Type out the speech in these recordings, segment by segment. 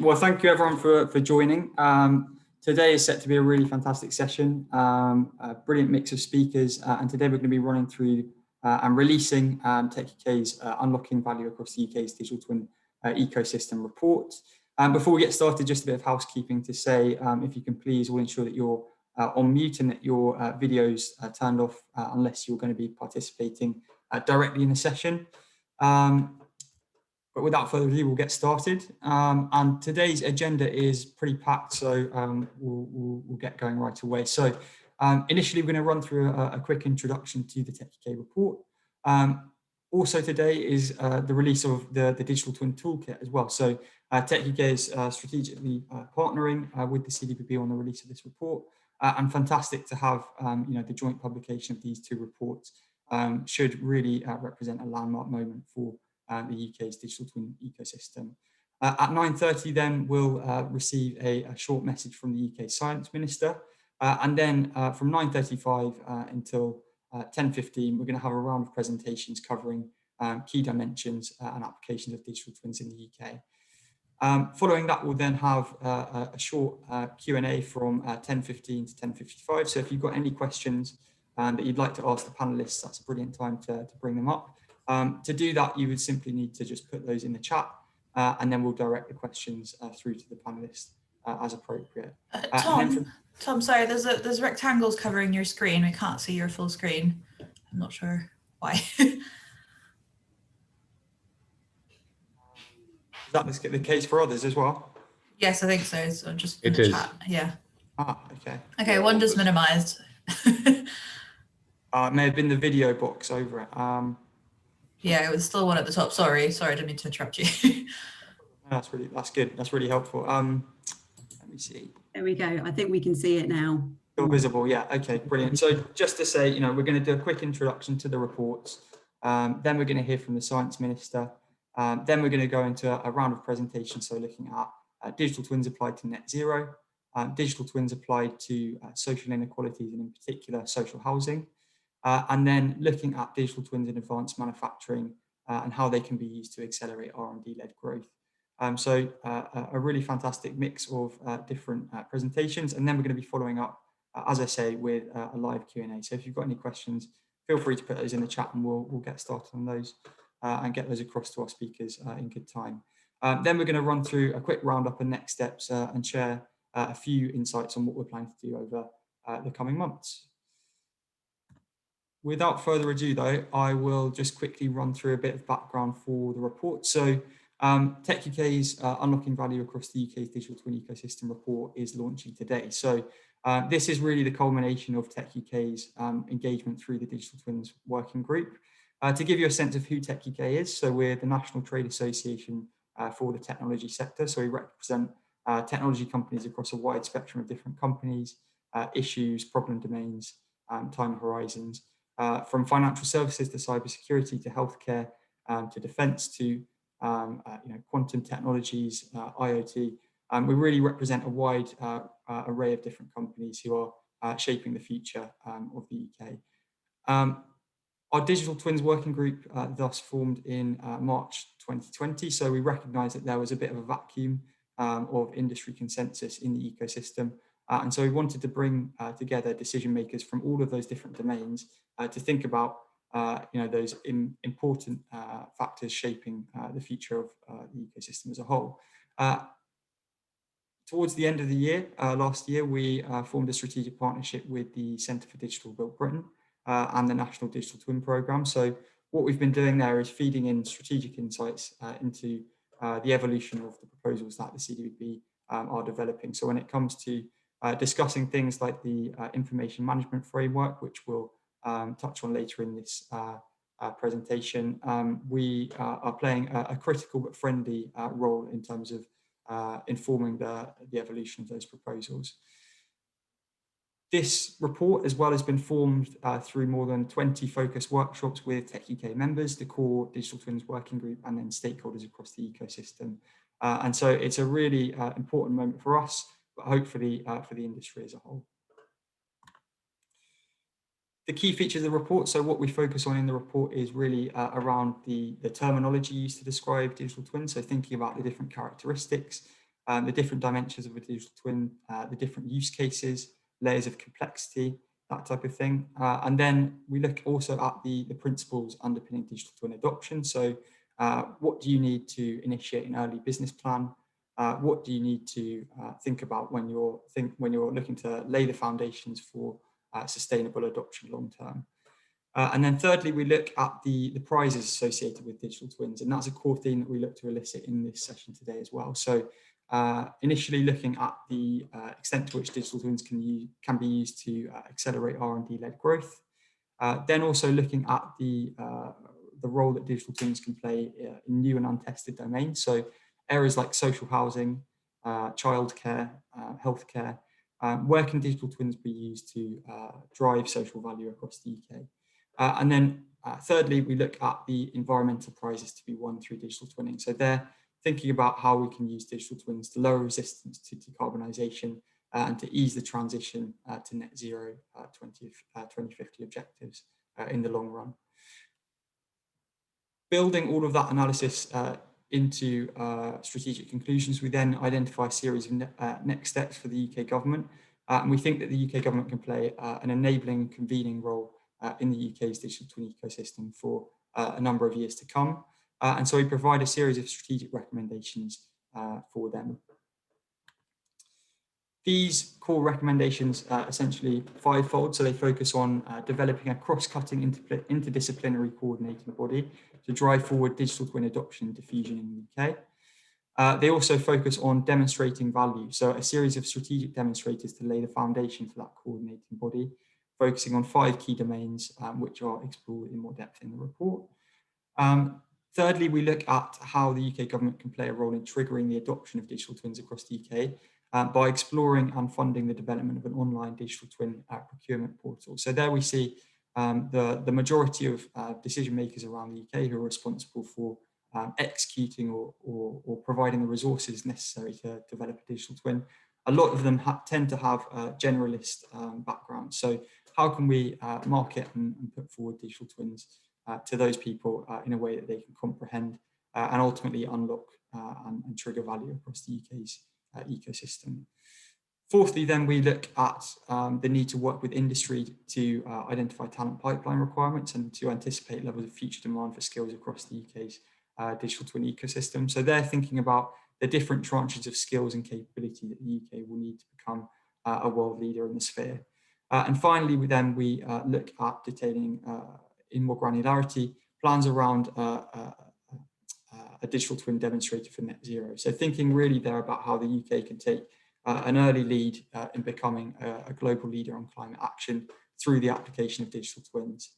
Well, thank you everyone for joining. Today is set to be a really fantastic session, a brilliant mix of speakers, and today we're going to be running through and releasing techUK's Unlocking Value Across the UK's Digital Twin Ecosystem report. Before we get started, just a bit of housekeeping to say, if you can please all ensure that you're on mute and that your videos turned off unless you're going to be participating directly in the session. But without further ado, we'll get started. And today's agenda is pretty packed, so we'll get going right away. So initially, we're going to run through a quick introduction to the techUK report. Also today is the release of the Digital Twin Toolkit as well. So techUK is strategically partnering with the CDPB on the release of this report. And fantastic to have the joint publication of these two reports should really represent a landmark moment for the UK's digital twin ecosystem. At 9:30 then we'll receive a short message from the UK Science Minister, and then from 9:35 until 10:15 we're going to have a round of presentations covering key dimensions and applications of digital twins in the UK. Following that, we'll then have a short Q&A from 10:15 to 10:55. So if you've got any questions that you'd like to ask the panelists, that's a brilliant time to bring them up. To do that, you would simply need to just put those in the chat, and then we'll direct the questions through to the panelists as appropriate. Tom, sorry, there's rectangles covering your screen. We can't see your full screen. I'm not sure why. Is that the case for others as well? Yes, I think so. So just in the chat. Yeah. Ah, okay. Okay, one just minimized. It may have been the video box over it. Yeah, it was still one at the top. Sorry, I didn't mean to interrupt you. That's good. That's really helpful. Let me see. There we go. I think we can see it now. Still visible, yeah. Okay, brilliant. So just to say, we're going to do a quick introduction to the reports. Then we're going to hear from the Science Minister. Then we're going to go into a round of presentations. So looking at digital twins applied to net zero, digital twins applied to social inequalities and in particular social housing. And then looking at digital twins in advanced manufacturing and how they can be used to accelerate R&D-led growth. So a really fantastic mix of different presentations. And then we're going to be following up, as I say, with a live Q&A. So if you've got any questions, feel free to put those in the chat and we'll get started on those and get those across to our speakers in good time. Then we're going to run through a quick roundup of next steps and share a few insights on what we're planning to do over the coming months. Without further ado, though, I will just quickly run through a bit of background for the report. So techUK's Unlocking Value Across the UK's Digital Twin Ecosystem report is launching today. So this is really the culmination of techUK's engagement through the Digital Twins Working Group. To give you a sense of who techUK is, so we're the National Trade Association for the technology sector. So we represent technology companies across a wide spectrum of different companies, issues, problem domains, time horizons. From financial services to cybersecurity to healthcare to defence to quantum technologies, IoT. We really represent a wide array of different companies who are shaping the future of the UK. Our Digital Twins Working Group thus formed in March 2020. So we recognised that there was a bit of a vacuum of industry consensus in the ecosystem. And so we wanted to bring together decision makers from all of those different domains to think about those important factors shaping the future of the ecosystem as a whole. Towards the end of the year, last year, we formed a strategic partnership with the Centre for Digital Build Britain and the National Digital Twin Programme. So what we've been doing there is feeding in strategic insights into the evolution of the proposals that the CDPB are developing. So when it comes to discussing things like the information management framework, which we'll touch on later in this presentation, we are playing a critical but friendly role in terms of informing the evolution of those proposals. This report as well has been formed through more than 20 focus workshops with techUK members, the core Digital Twins Working Group, and then stakeholders across the ecosystem. And so it's a really important moment for us, but hopefully for the industry as a whole. The key features of the report, so what we focus on in the report is really around the terminology used to describe digital twins, so thinking about the different characteristics, the different dimensions of a digital twin, the different use cases, layers of complexity, that type of thing. And then we look also at the principles underpinning digital twin adoption. So what do you need to initiate an early business plan? What do you need to think about when you're looking to lay the foundations for sustainable adoption long term? And then thirdly, we look at the prizes associated with digital twins, and that's a core theme that we look to elicit in this session today as well. So initially looking at the extent to which digital twins can be used to accelerate R&D-led growth. Then also looking at the role that digital twins can play in new and untested domains. So areas like social housing, childcare, healthcare. Where can digital twins be used to drive social value across the UK? And then thirdly, we look at the environmental prizes to be won through digital twinning. So they're thinking about how we can use digital twins to lower resistance to decarbonisation and to ease the transition to net zero 2050 objectives in the long run. Building all of that analysis into strategic conclusions, we then identify a series of next steps for the UK government. And we think that the UK government can play an enabling and convening role in the UK's digital twin ecosystem for a number of years to come. And so we provide a series of strategic recommendations for them. These core recommendations are essentially fivefold. So they focus on developing a cross-cutting interdisciplinary coordinating body to drive forward digital twin adoption and diffusion in the UK. They also focus on demonstrating value. So a series of strategic demonstrators to lay the foundation for that coordinating body, focusing on 5 key domains, which are explored in more depth in the report. Thirdly, we look at how the UK government can play a role in triggering the adoption of digital twins across the UK by exploring and funding the development of an online digital twin procurement portal. So there we see the majority of decision makers around the UK who are responsible for executing or providing the resources necessary to develop a digital twin. A lot of them tend to have generalist backgrounds. So how can we market and put forward digital twins to those people in a way that they can comprehend and ultimately unlock and trigger value across the UK's ecosystem. Fourthly, then we look at the need to work with industry to identify talent pipeline requirements and to anticipate levels of future demand for skills across the UK's digital twin ecosystem. So they're thinking about the different tranches of skills and capability that the UK will need to become a world leader in the sphere. And finally, we look at detailing in more granularity plans around a digital twin demonstrator for net zero. So thinking really there about how the UK can take an early lead in becoming a global leader on climate action through the application of digital twins.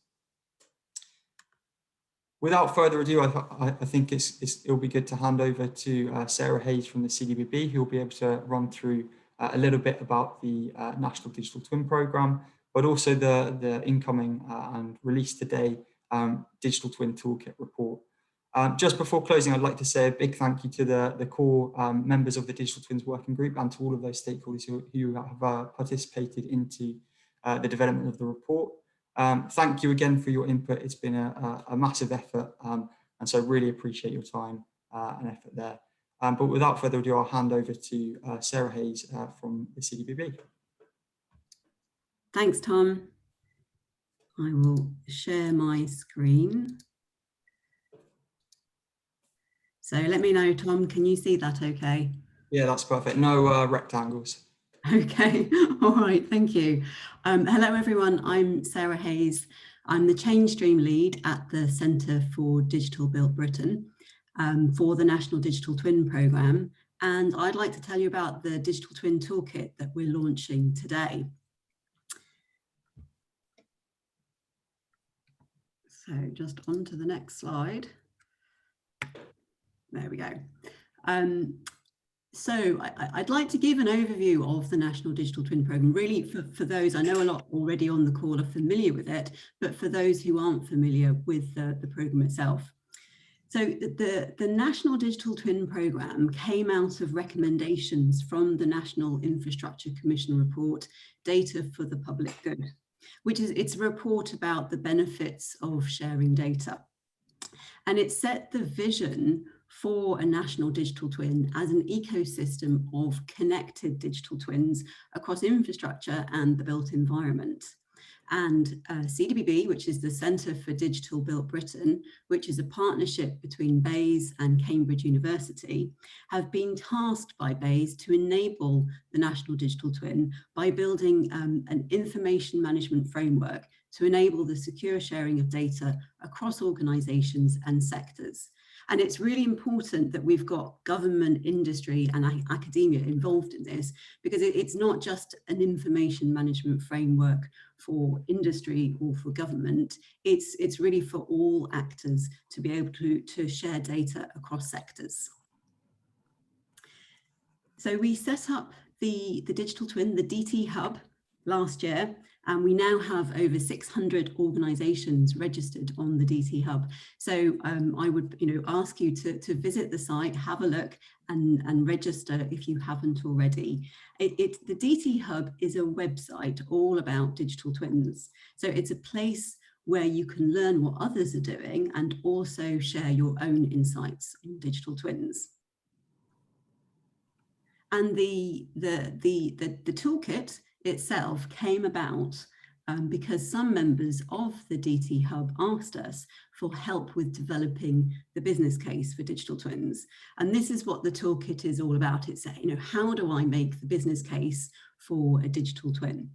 Without further ado, I think it'll be good to hand over to Sarah Hayes from the CDBB, who will be able to run through a little bit about the National Digital Twin Programme, but also the incoming and released today Digital Twin Toolkit report. Just before closing, I'd like to say a big thank you to the core members of the Digital Twins Working Group and to all of those stakeholders who have participated into the development of the report. Thank you again for your input. It's been a massive effort, and so really appreciate your time and effort there. But without further ado, I'll hand over to Sarah Hayes from the CDBB. Thanks, Tom. I will share my screen. So let me know, Tom, can you see that okay? Yeah, that's perfect. No rectangles. Okay, all right, thank you. Hello, everyone. I'm Sarah Hayes. I'm the change stream lead at the Centre for Digital Built Britain for the National Digital Twin Programme. And I'd like to tell you about the Digital Twin Toolkit that we're launching today. So just on to the next slide. There we go. So I'd like to give an overview of the National Digital Twin Programme, really for those, I know a lot already on the call are familiar with it, but for those who aren't familiar with the programme itself. So the National Digital Twin Programme came out of recommendations from the National Infrastructure Commission report, Data for the Public Good, which is, it's a report about the benefits of sharing data. And it set the vision for a national digital twin as an ecosystem of connected digital twins across infrastructure and the built environment. And CWB, which is the Centre for Digital Built Britain, which is a partnership between BEIS and Cambridge University, have been tasked by BEIS to enable the National Digital Twin by building an information management framework to enable the secure sharing of data across organisations and sectors. And it's really important that we've got government, industry and academia involved in this, because it's not just an information management framework for industry or for government. It's really for all actors to be able to share data across sectors. So we set up the digital twin, the DT Hub, last year, and we now have over 600 organisations registered on the DT Hub. So I would ask you to visit the site, have a look and register if you haven't already. The DT Hub is a website all about digital twins. So it's a place where you can learn what others are doing and also share your own insights on digital twins. And the toolkit itself came about because some members of the DT Hub asked us for help with developing the business case for digital twins. And this is what the toolkit is all about. It's, how do I make the business case for a digital twin?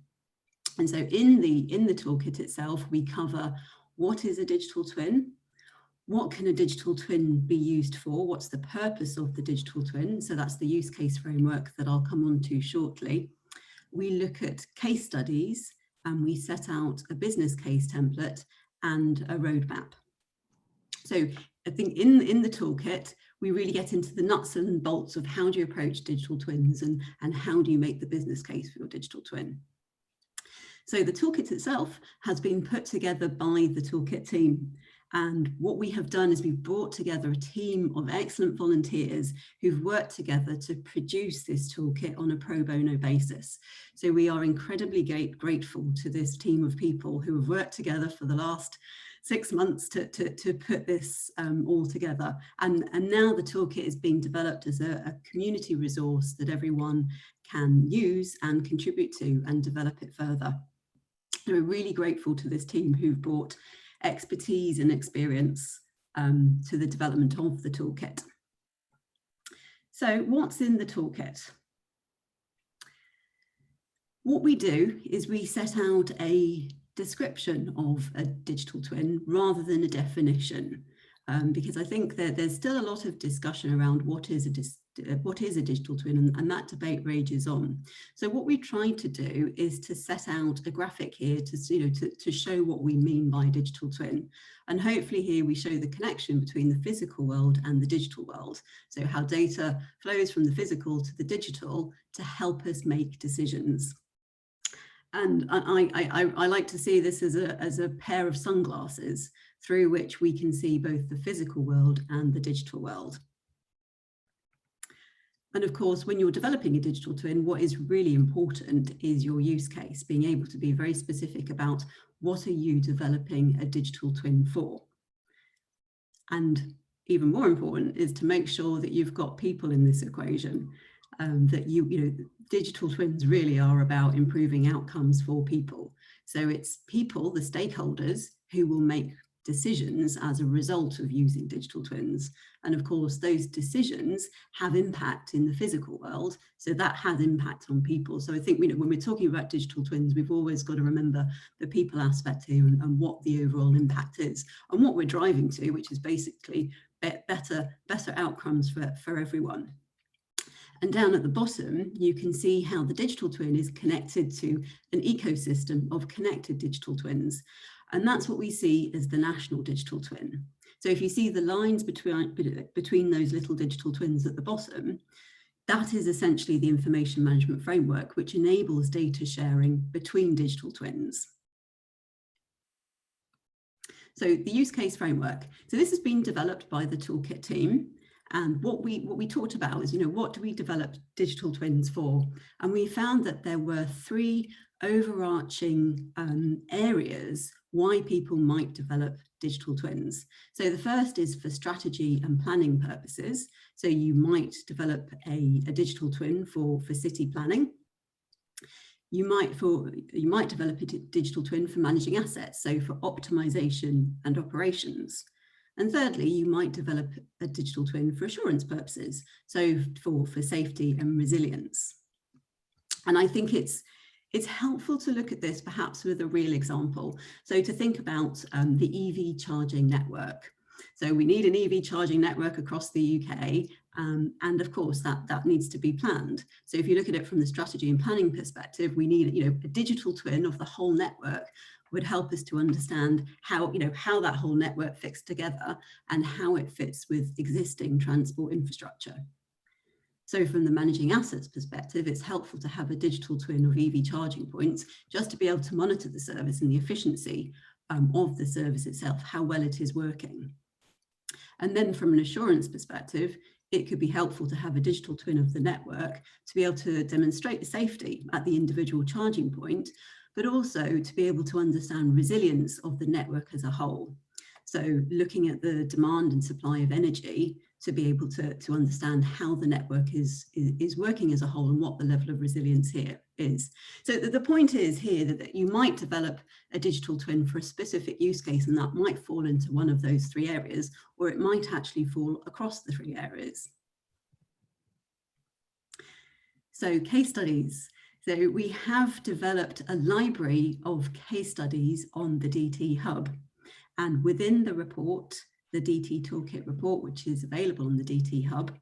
And so in the toolkit itself, we cover what is a digital twin, what can a digital twin be used for, what's the purpose of the digital twin. So that's the use case framework that I'll come on to shortly. We look at case studies and we set out a business case template and a roadmap. So I think in the toolkit, we really get into the nuts and bolts of how do you approach digital twins and how do you make the business case for your digital twin. So the toolkit itself has been put together by the toolkit team. And what we have done is we've brought together a team of excellent volunteers who've worked together to produce this toolkit on a pro bono basis. So we are incredibly grateful to this team of people who have worked together for the last 6 months to put this all together. And now the toolkit is being developed as a community resource that everyone can use and contribute to and develop it further. So we're really grateful to this team who've brought expertise and experience to the development of the toolkit. So what's in the toolkit? What we do is we set out a description of a digital twin rather than a definition, because I think that there's still a lot of discussion around what is a digital twin, and that debate rages on. So what we tried to do is to set out a graphic here to show what we mean by digital twin. And hopefully here we show the connection between the physical world and the digital world. So how data flows from the physical to the digital to help us make decisions. And I like to see this as a pair of sunglasses through which we can see both the physical world and the digital world. And of course, when you're developing a digital twin, what is really important is your use case, being able to be very specific about what are you developing a digital twin for. And even more important is to make sure that you've got people in this equation, that digital twins really are about improving outcomes for people. So it's people, the stakeholders, who will make decisions as a result of using digital twins. And of course, those decisions have impact in the physical world. So that has impact on people. So I think when we're talking about digital twins, we've always got to remember the people aspect here and what the overall impact is and what we're driving to, which is basically better outcomes for everyone. And down at the bottom, you can see how the digital twin is connected to an ecosystem of connected digital twins. And that's what we see as the national digital twin. So if you see the lines between those little digital twins at the bottom, that is essentially the information management framework, which enables data sharing between digital twins. So the use case framework. So this has been developed by the toolkit team. And what we talked about is, what do we develop digital twins for? And we found that there were 3 overarching areas why people might develop digital twins. So the first is for strategy and planning purposes. So you might develop a digital twin for city planning. You might develop a digital twin for managing assets, so for optimization and operations. And thirdly, you might develop a digital twin for assurance purposes, so for safety and resilience. And I think it's helpful to look at this perhaps with a real example. So to think about the EV charging network. So we need an EV charging network across the UK, and of course that needs to be planned. So if you look at it from the strategy and planning perspective, we need a digital twin of the whole network would help us to understand how that whole network fits together and how it fits with existing transport infrastructure. So from the managing assets perspective, it's helpful to have a digital twin of EV charging points just to be able to monitor the service and the efficiency of the service itself, how well it is working. And then from an assurance perspective, it could be helpful to have a digital twin of the network to be able to demonstrate the safety at the individual charging point, but also to be able to understand resilience of the network as a whole. So looking at the demand and supply of energy to be able to understand how the network is working as a whole and what the level of resilience here is. So the point is here that you might develop a digital twin for a specific use case, and that might fall into one of those three areas, or it might actually fall across the three areas. So case studies. So we have developed a library of case studies on the DT Hub. And within the report, the DT Toolkit report, which is available on the DT Hub,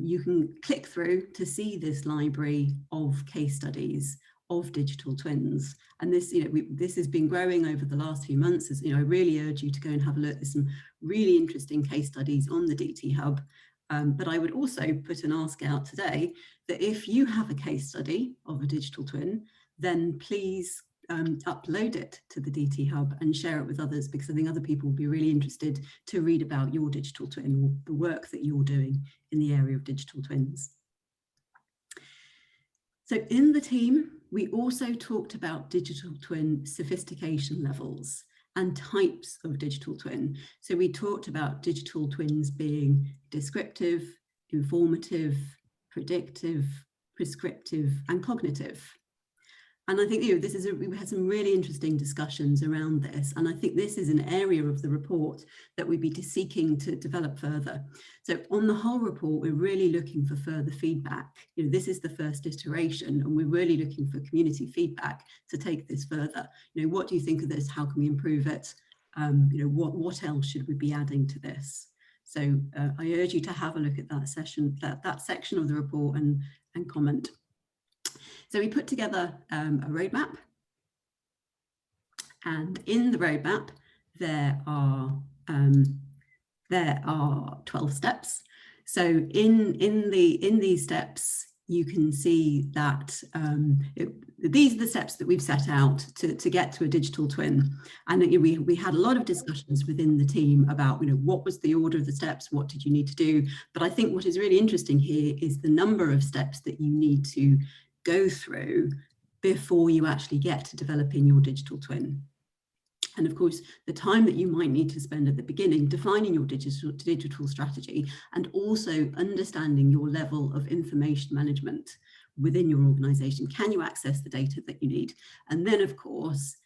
you can click through to see this library of case studies of digital twins. And this, this has been growing over the last few months. As I really urge you to go and have a look. There's some really interesting case studies on the DT Hub. But I would also put an ask out today that if you have a case study of a digital twin, then please upload it to the DT Hub and share it with others, because I think other people will be really interested to read about your digital twin or the work that you're doing in the area of digital twins. So in the team, we also talked about digital twin sophistication levels and types of digital twin. So we talked about digital twins being descriptive, informative, predictive, prescriptive, and cognitive. And I think we had some really interesting discussions around this, and I think this is an area of the report that we'd be seeking to develop further. So on the whole report, we're really looking for further feedback. This is the first iteration, and we're really looking for community feedback to take this further. What do you think of this? How can we improve it? What else should we be adding to this? So I urge you to have a look at that section of the report and comment. So we put together a roadmap, and in the roadmap there are 12 steps. So in these steps, you can see that these are the steps that we've set out to get to a digital twin. And we had a lot of discussions within the team about what was the order of the steps, what did you need to do. But I think what is really interesting here is the number of steps that you need to go through before you actually get to developing your digital twin. And of course, the time that you might need to spend at the beginning defining your digital strategy, and also understanding your level of information management within your organization. Can you access the data that you need? And then, of course,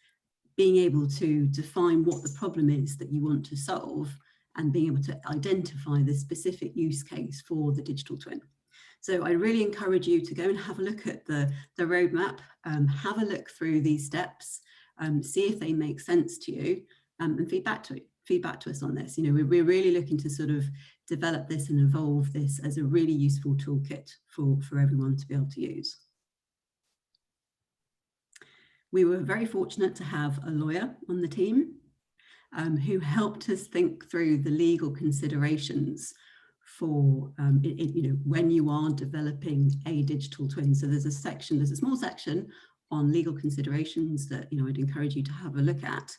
being able to define what the problem is that you want to solve, and being able to identify the specific use case for the digital twin. So I really encourage you to go and have a look at the roadmap, have a look through these steps, see if they make sense to you, and feedback to us on this. We're really looking to sort of develop this and evolve this as a really useful toolkit for everyone to be able to use. We were very fortunate to have a lawyer on the team who helped us think through the legal considerations for when you are developing a digital twin. So there's a small section on legal considerations that I'd encourage you to have a look at,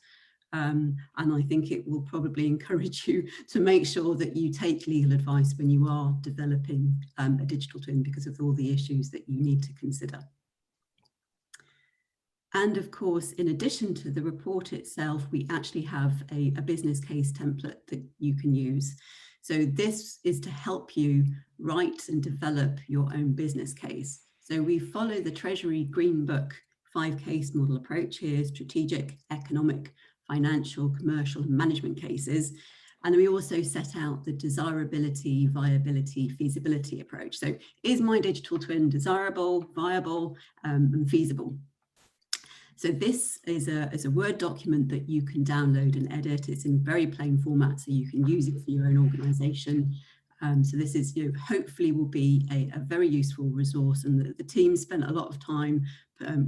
and I think it will probably encourage you to make sure that you take legal advice when you are developing a digital twin, because of all the issues that you need to consider. And of course, in addition to the report itself, we actually have a business case template that you can use. So this is to help you write and develop your own business case. So we follow the Treasury Green Book 5-case model approach here: strategic, economic, financial, commercial, and management cases. And then we also set out the desirability, viability, feasibility approach. So is my digital twin desirable, viable, and feasible? So this is a Word document that you can download and edit. It's in very plain format, so you can use it for your own organization. So this is, hopefully will be a very useful resource, and the team spent a lot of time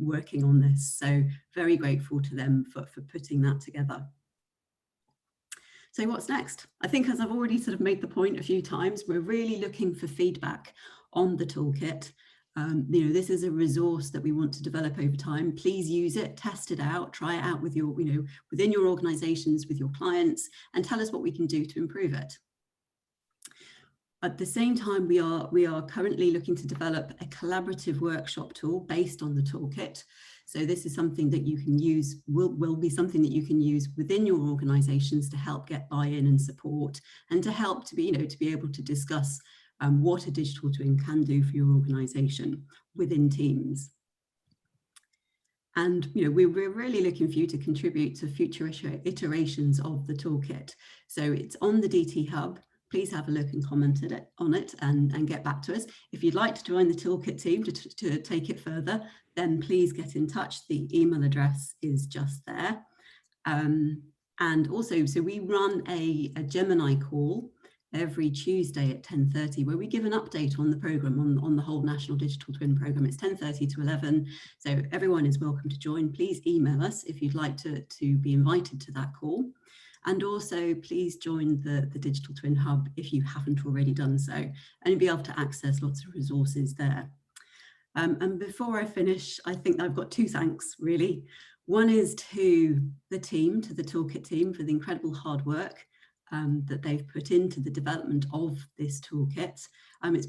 working on this. So very grateful to them for putting that together. So what's next? I think, as I've already sort of made the point a few times, we're really looking for feedback on the toolkit. This is a resource that we want to develop over time. Please use it, test it out, try it out with your, within your organizations, with your clients, and tell us what we can do to improve it. At the same time, we are currently looking to develop a collaborative workshop tool based on the toolkit. So this is something that you can use, will be something that you can use within your organizations to help get buy-in and support, and to help to be able to discuss what a digital twin can do for your organization within teams. And we're really looking for you to contribute to future iterations of the toolkit. So it's on the DT Hub. Please have a look and comment on it and get back to us. If you'd like to join the toolkit team to take it further, then please get in touch. The email address is just there. And also, so we run a Gemini call every Tuesday at 10:30, where we give an update on the programme, on the whole National Digital Twin programme. It's 10:30 to 11, so everyone is welcome to join. Please email us if you'd like to be invited to that call. And also, please join the Digital Twin Hub if you haven't already done so, and you'll be able to access lots of resources there. And before I finish, I think I've got two thanks, really. One is to the team, to the toolkit team, for the incredible hard work that they've put into the development of this toolkit. It's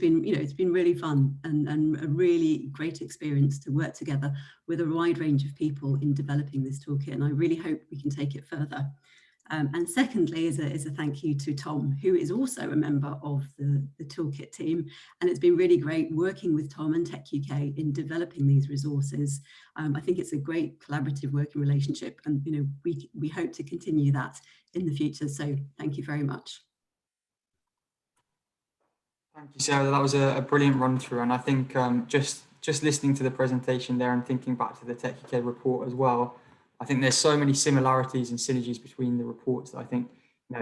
been really fun and a really great experience to work together with a wide range of people in developing this toolkit, and I really hope we can take it further. And secondly is a thank you to Tom, who is also a member of the toolkit team, and it's been really great working with Tom and techUK in developing these resources. I think it's a great collaborative working relationship, and we hope to continue that in the future. So thank you very much. Thank you, Sarah. That was a brilliant run through, and I think just listening to the presentation there and thinking back to the techUK report as well, I think there's so many similarities and synergies between the reports that I think,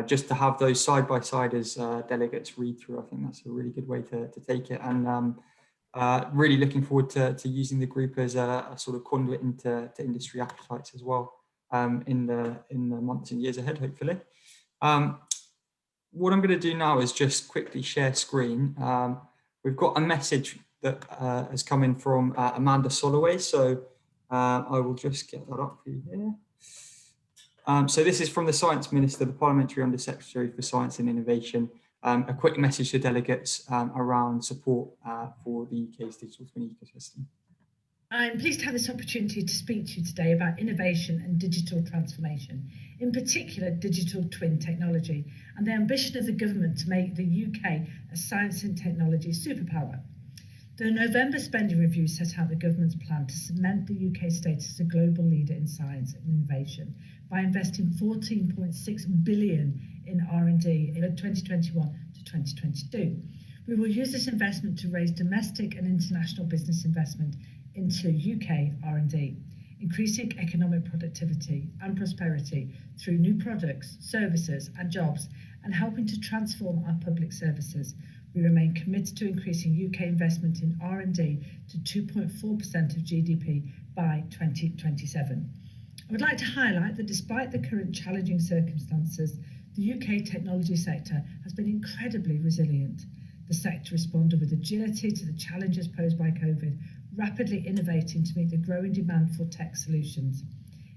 just to have those side by side as delegates read through, I think that's a really good way to take it. And really looking forward to using the group as a sort of conduit into industry appetites as well in the months and years ahead, hopefully. What I'm going to do now is just quickly share screen. We've got a message that has come in from Amanda Soloway. So I will just get that up for you here. So this is from the Science Minister, the Parliamentary Under Secretary for Science and Innovation. A quick message to delegates around support for the UK's digital twin ecosystem. I'm pleased to have this opportunity to speak to you today about innovation and digital transformation, in particular digital twin technology, and the ambition of the government to make the UK a science and technology superpower. The November spending review set out the government's plan to cement the UK status as a global leader in science and innovation by investing 14.6 billion in R&D in 2021 to 2022. We will use this investment to raise domestic and international business investment into UK R&D, increasing economic productivity and prosperity through new products, services and jobs, and helping to transform our public services. We remain committed to increasing UK investment in R&D to 2.4% of GDP by 2027. I would like to highlight that despite the current challenging circumstances, the UK technology sector has been incredibly resilient. The sector responded with agility to the challenges posed by COVID, rapidly innovating to meet the growing demand for tech solutions.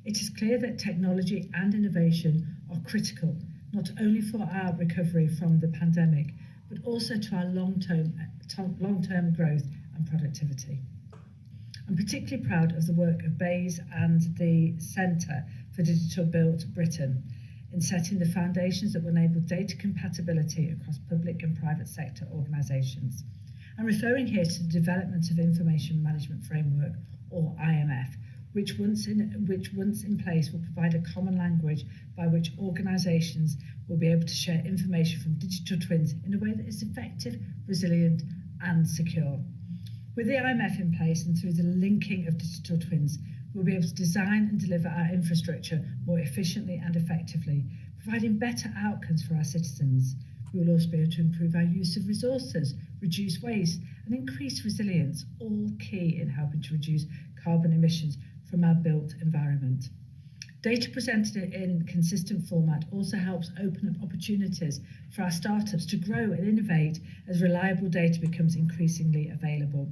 It is clear that technology and innovation are critical, not only for our recovery from the pandemic, but also to our long-term growth and productivity. I'm particularly proud of the work of BEIS and the Centre for Digital Built Britain in setting the foundations that will enable data compatibility across public and private sector organisations. I'm referring here to the development of Information Management Framework, or IMF, which once in place will provide a common language by which organisations will be able to share information from digital twins in a way that is effective, resilient and secure. With the IMF in place and through the linking of digital twins, we'll be able to design and deliver our infrastructure more efficiently and effectively, providing better outcomes for our citizens. We will also be able to improve our use of resources, reduce waste and increase resilience, all key in helping to reduce carbon emissions from our built environment. Data presented in consistent format also helps open up opportunities for our startups to grow and innovate as reliable data becomes increasingly available.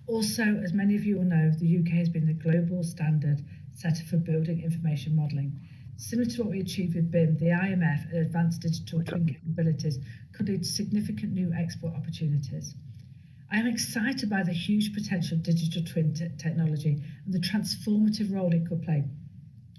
Also, as many of you will know, the UK has been the global standard setter for building information modelling. Similar to what we achieved with BIM, the IMF and advanced digital twin capabilities could lead to significant new export opportunities. I am excited by the huge potential of digital twin technology and the transformative role it could play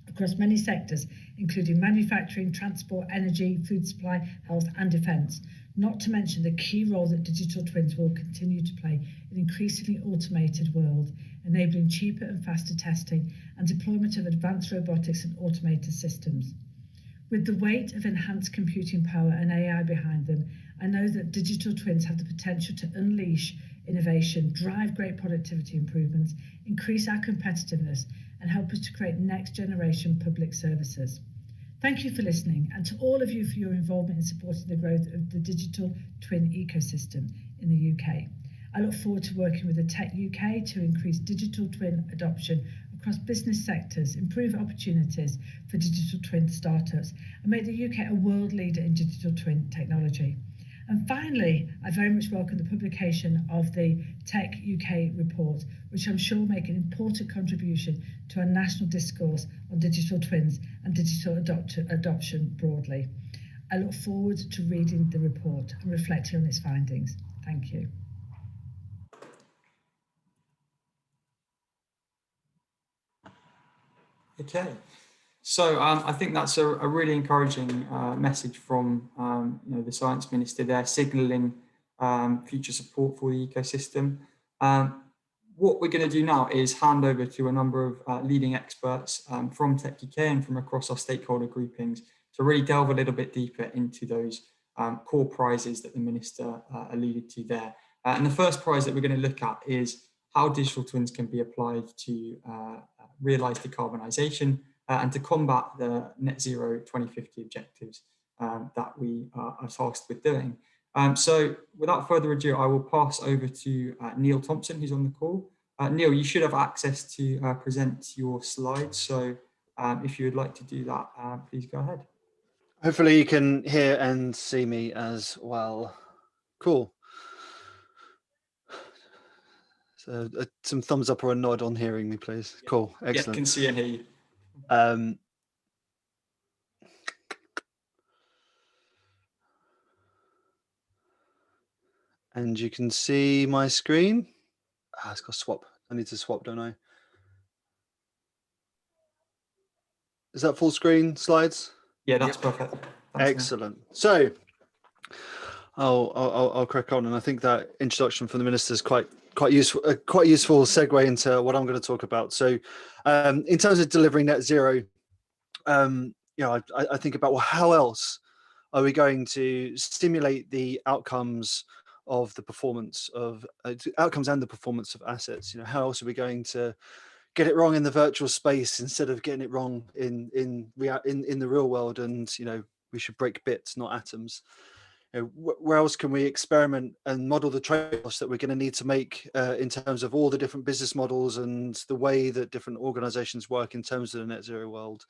across many sectors, including manufacturing, transport, energy, food supply, health and defence, not to mention the key role that digital twins will continue to play in an increasingly automated world, enabling cheaper and faster testing and deployment of advanced robotics and automated systems. With the weight of enhanced computing power and AI behind them, I know that digital twins have the potential to unleash innovation, drive great productivity improvements, increase our competitiveness, and help us to create next generation public services. Thank you for listening, and to all of you for your involvement in supporting the growth of the digital twin ecosystem in the UK. I look forward to working with the techUK to increase digital twin adoption across business sectors, improve opportunities for digital twin startups, and make the UK a world leader in digital twin technology. And finally, I very much welcome the publication of the techUK report, which I'm sure will make an important contribution to our national discourse on digital twins and digital adoption broadly. I look forward to reading the report and reflecting on its findings. Thank you. Okay, so I think that's a really encouraging message from the Science Minister there, signalling future support for the ecosystem. What we're going to do now is hand over to a number of leading experts from techUK and from across our stakeholder groupings to really delve a little bit deeper into those core prizes that the Minister alluded to there. And the first prize that we're going to look at is how digital twins can be applied to realise decarbonisation and to combat the net zero 2050 objectives that we are tasked with doing. So without further ado, I will pass over to Neil Thompson, who's on the call. Neil, you should have access to present your slides. So if you would like to do that, please go ahead. Hopefully you can hear and see me as well. Cool. So some thumbs up or a nod on hearing me, please. Cool, excellent. Yeah, can see and hear you. And you can see my screen. It's got to swap. I need to swap, don't I? Is that full screen slides? Yeah, that's perfect. Thanks, excellent. Man. So I'll crack on, and I think that introduction from the Minister is quite useful segue into what I'm going to talk about. So in terms of delivering net zero, I think about, well, how else are we going to stimulate the outcomes of the performance of outcomes and the performance of assets? How else are we going to get it wrong in the virtual space instead of getting it wrong in the real world? And we should break bits, not atoms. Where else can we experiment and model the trade-offs that we're going to need to make in terms of all the different business models and the way that different organizations work in terms of the net zero world?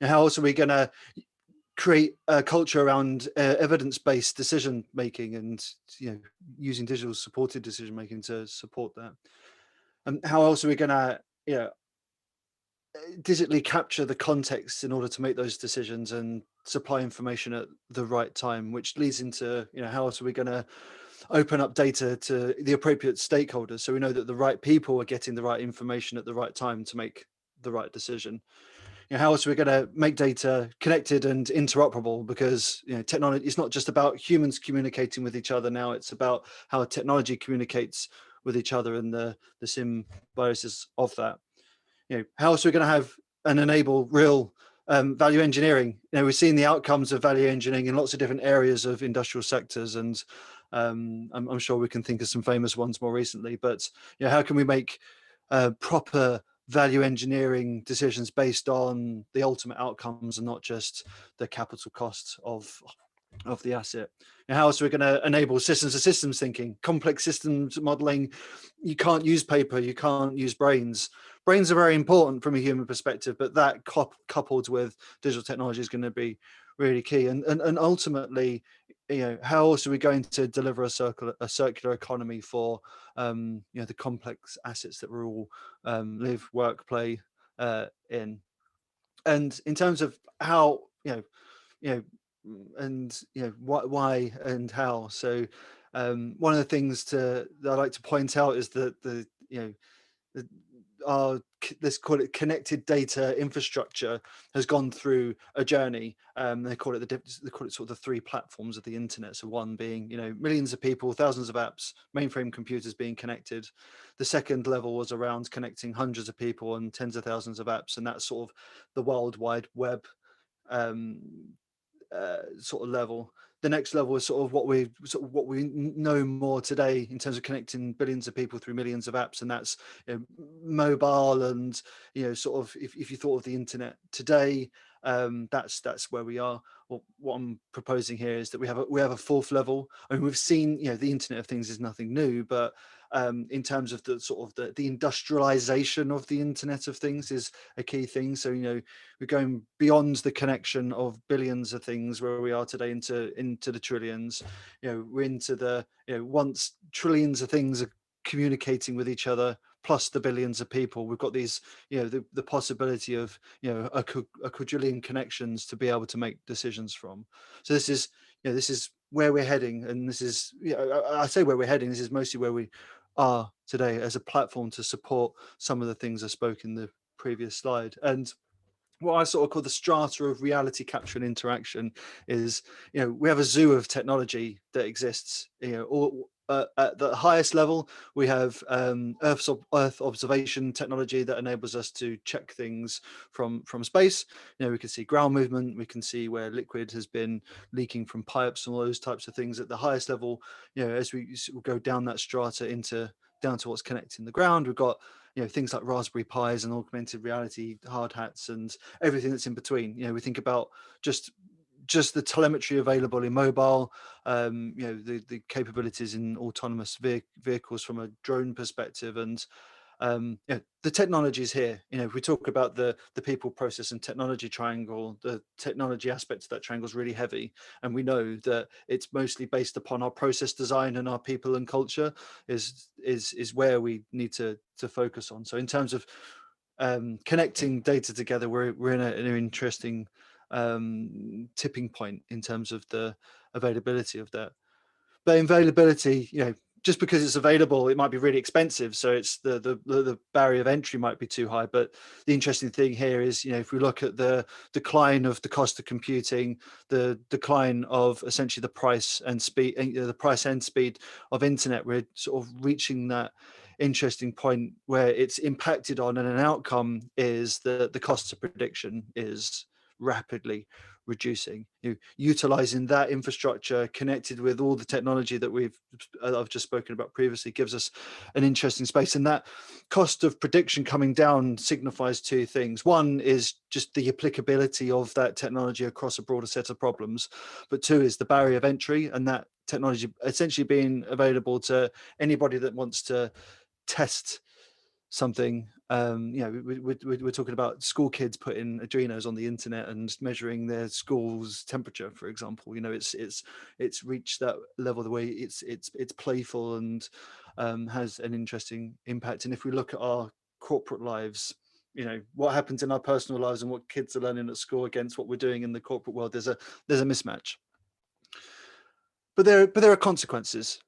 And how else are we going to create a culture around evidence-based decision making and using digital supported decision making to support that? And how else are we going to digitally capture the context in order to make those decisions and supply information at the right time, which leads into how else are we going to open up data to the appropriate stakeholders, so we know that the right people are getting the right information at the right time to make the right decision. How else are we going to make data connected and interoperable? Because technology, it's not just about humans communicating with each other now, it's about how technology communicates with each other and the symbiosis of that. How else are we going to have and enable real value engineering? We've seen the outcomes of value engineering in lots of different areas of industrial sectors, and I'm sure we can think of some famous ones more recently, but how can we make proper value engineering decisions based on the ultimate outcomes and not just the capital cost of the asset? And how else are we going to enable systems to systems thinking, complex systems modeling? You can't use paper, you can't use brains. Brains are very important from a human perspective, but that coupled with digital technology is going to be really key. And ultimately, how else are we going to deliver a circular economy for the complex assets that we all live, work, play in? And in terms of how why and how. So one of the things that I like to point out is that let's call it connected data infrastructure has gone through a journey. They call it sort of the three platforms of the internet. So one being millions of people, thousands of apps, mainframe computers being connected. The second level was around connecting hundreds of people and tens of thousands of apps, and that's sort of the World Wide Web sort of level. The next level is sort of what we know more today in terms of connecting billions of people through millions of apps, and that's mobile. And sort of if you thought of the internet today, that's where we are. Well, what I'm proposing here is that we have a fourth level. I mean, we've seen the Internet of Things is nothing new, but in terms of the sort of the industrialization of the Internet of Things is a key thing. So we're going beyond the connection of billions of things where we are today into the trillions. We're into the once trillions of things are communicating with each other, plus the billions of people. We've got these the possibility of a quadrillion connections to be able to make decisions from. So this is where we're heading, and this is I say where we're heading, this is mostly where we are today as a platform to support some of the things I spoke in the previous slide. And what I sort of call the strata of reality capture and interaction is, we have a zoo of technology that exists. At the highest level, we have Earth observation technology that enables us to check things from space. We can see ground movement, we can see where liquid has been leaking from pipes and all those types of things. At the highest level, as we go down that strata down to what's connecting the ground, we've got things like Raspberry Pis and augmented reality hard hats and everything that's in between. We think about just the telemetry available in mobile, the capabilities in autonomous vehicles from a drone perspective, and the technology is here. If we talk about the people, process and technology triangle, the technology aspect of that triangle is really heavy, and we know that it's mostly based upon our process design, and our people and culture is where we need to focus on. So in terms of connecting data together, we're in an interesting tipping point in terms of the availability of that. But availability, just because it's available, it might be really expensive, so it's the barrier of entry might be too high. But the interesting thing here is, if we look at the decline of the cost of computing, the decline of essentially the price and speed, the price and speed of internet, we're sort of reaching that interesting point where it's impacted on, and an outcome is that the cost of prediction is rapidly reducing. Utilizing that infrastructure connected with all the technology that I've just spoken about previously gives us an interesting space. And that cost of prediction coming down signifies two things. One is just the applicability of that technology across a broader set of problems, but two is the barrier of entry, and that technology essentially being available to anybody that wants to test something. We're talking about school kids putting Adrenos on the internet and measuring their school's temperature, for example. It's reached that level the way it's playful and has an interesting impact. And if we look at our corporate lives, what happens in our personal lives and what kids are learning at school against what we're doing in the corporate world, there's a mismatch. But there are consequences.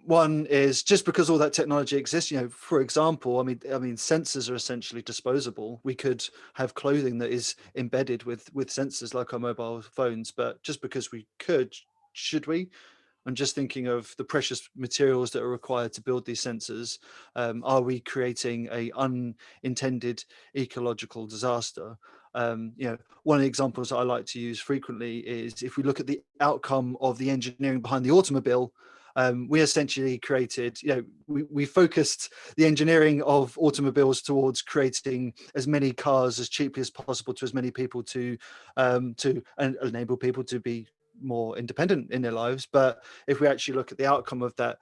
One is just because all that technology exists, you know, for example, I mean, sensors are essentially disposable. We could have clothing that is embedded with sensors like our mobile phones, but just because we could, should we? I'm just thinking of the precious materials that are required to build these sensors. Are we creating a unintended ecological disaster? You know, one of the examples that I like to use frequently is if we look at the outcome of the engineering behind the automobile. We essentially created, you know, we focused the engineering of automobiles towards creating as many cars as cheaply as possible to as many people to enable people to be more independent in their lives. But if we actually look at the outcome of that,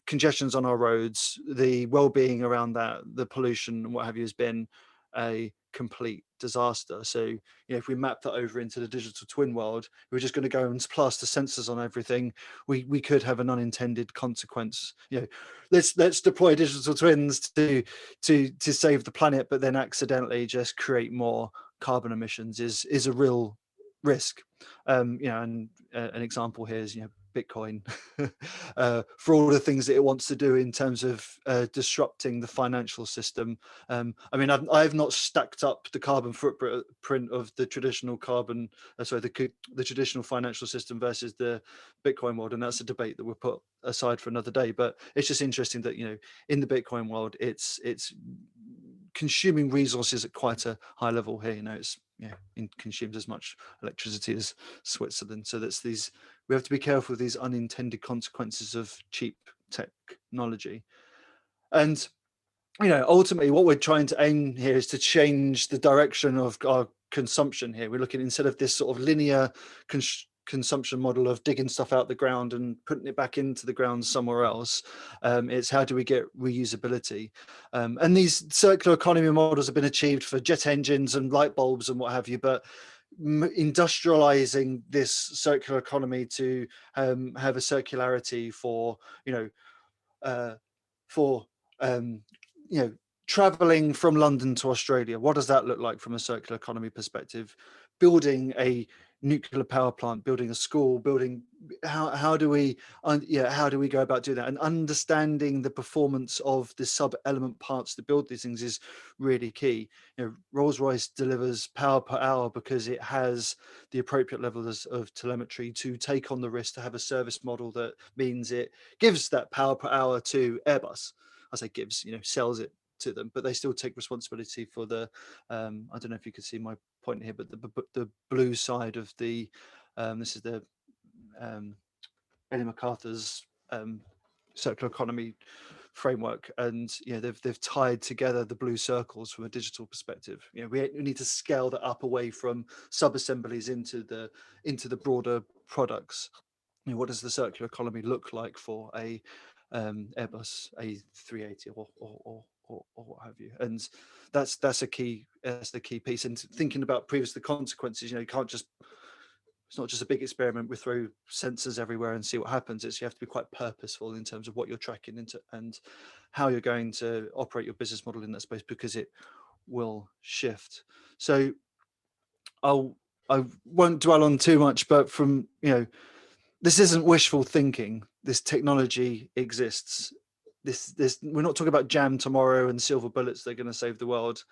congestions on our roads, the well-being around that, the pollution and what have you, has been a complete disaster. So, you know, if we map that over into the digital twin world, we're just going to go and plaster sensors on everything. We could have an unintended consequence. You know, let's deploy digital twins to save the planet, but then accidentally just create more carbon emissions is a real risk. You know, and an example here is, you know, Bitcoin, for all the things that it wants to do in terms of disrupting the financial system. I mean, I've not stacked up the carbon footprint of the traditional the traditional financial system versus the Bitcoin world, and that's a debate that we'll put aside for another day. But it's just interesting that, you know, in the Bitcoin world, it's consuming resources at quite a high level here. You know, it's, yeah, it consumes as much electricity as Switzerland. So that's these, we have to be careful with these unintended consequences of cheap technology. And, you know, ultimately what we're trying to aim here is to change the direction of our consumption here. We're looking, instead of this sort of linear consumption model of digging stuff out the ground and putting it back into the ground somewhere else, it's how do we get reusability, and these circular economy models have been achieved for jet engines and light bulbs and what have you, but industrializing this circular economy to have a circularity for, you know, traveling from London to Australia, what does that look like from a circular economy perspective? Building a nuclear power plant, building a school, building, how do we go about doing that? And understanding the performance of the sub-element parts to build these things is really key. You know, Rolls-Royce delivers power per hour because it has the appropriate levels of telemetry to take on the risk to have a service model that means it gives that power per hour to Airbus. I say gives, you know, sells it to them, but they still take responsibility for the I don't know if you could see my point here, but the blue side of the this is the Ellie MacArthur's circular economy framework, and, you know, they've tied together the blue circles from a digital perspective. You know, we need to scale that up away from sub-assemblies into the broader products. You know, what does the circular economy look like for a Airbus A380 or what have you? And that's the key piece. And thinking about the consequences, you know, you can't just, it's not just a big experiment, we throw sensors everywhere and see what happens. It's, you have to be quite purposeful in terms of what you're tracking into and how you're going to operate your business model in that space, because it will shift. So I won't dwell on too much, but from, you know, this isn't wishful thinking. This technology exists. We're not talking about jam tomorrow and silver bullets that are going to save the world.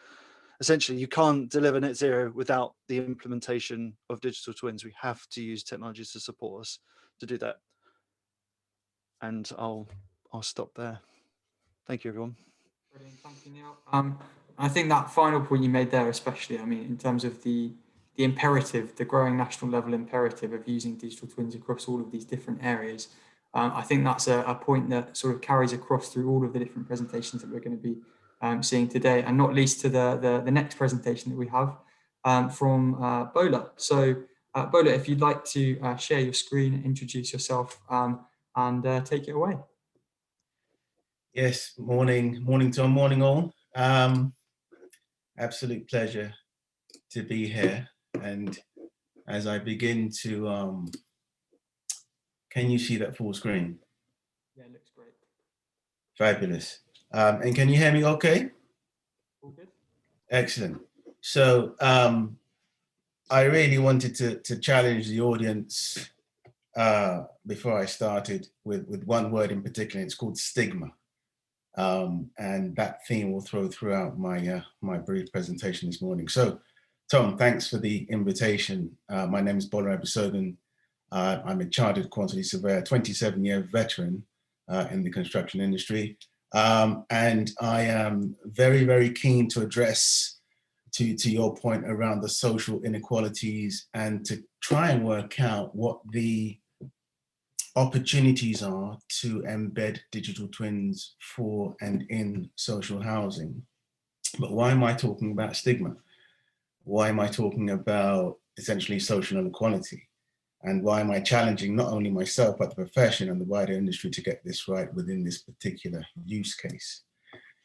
Essentially, you can't deliver net zero without the implementation of digital twins. We have to use technologies to support us to do that. And I'll stop there. Thank you, everyone. Brilliant, thank you, Neil. I think that final point you made there, especially, I mean, in terms of the imperative, the growing national level imperative of using digital twins across all of these different areas, I think that's a point that sort of carries across through all of the different presentations that we're going to be seeing today, and not least to the next presentation that we have from Bola. So Bola, if you'd like to share your screen, introduce yourself, and take it away. Yes, morning Tom, morning all. Absolute pleasure to be here. And as I begin to, can you see that full screen? Yeah, it looks great. Fabulous. And can you hear me okay? All good. Excellent. So I really wanted to challenge the audience before I started with one word in particular. It's called stigma. And that theme will throw throughout my my brief presentation this morning. So, Tom, thanks for the invitation. My name is Bola Abusogun. I'm a chartered quantity surveyor, 27-year veteran in the construction industry. And I am very, very keen to address, to your point around the social inequalities, and to try and work out what the opportunities are to embed digital twins for and in social housing. But why am I talking about stigma? Why am I talking about essentially social inequality? And why am I challenging not only myself, but the profession and the wider industry to get this right within this particular use case?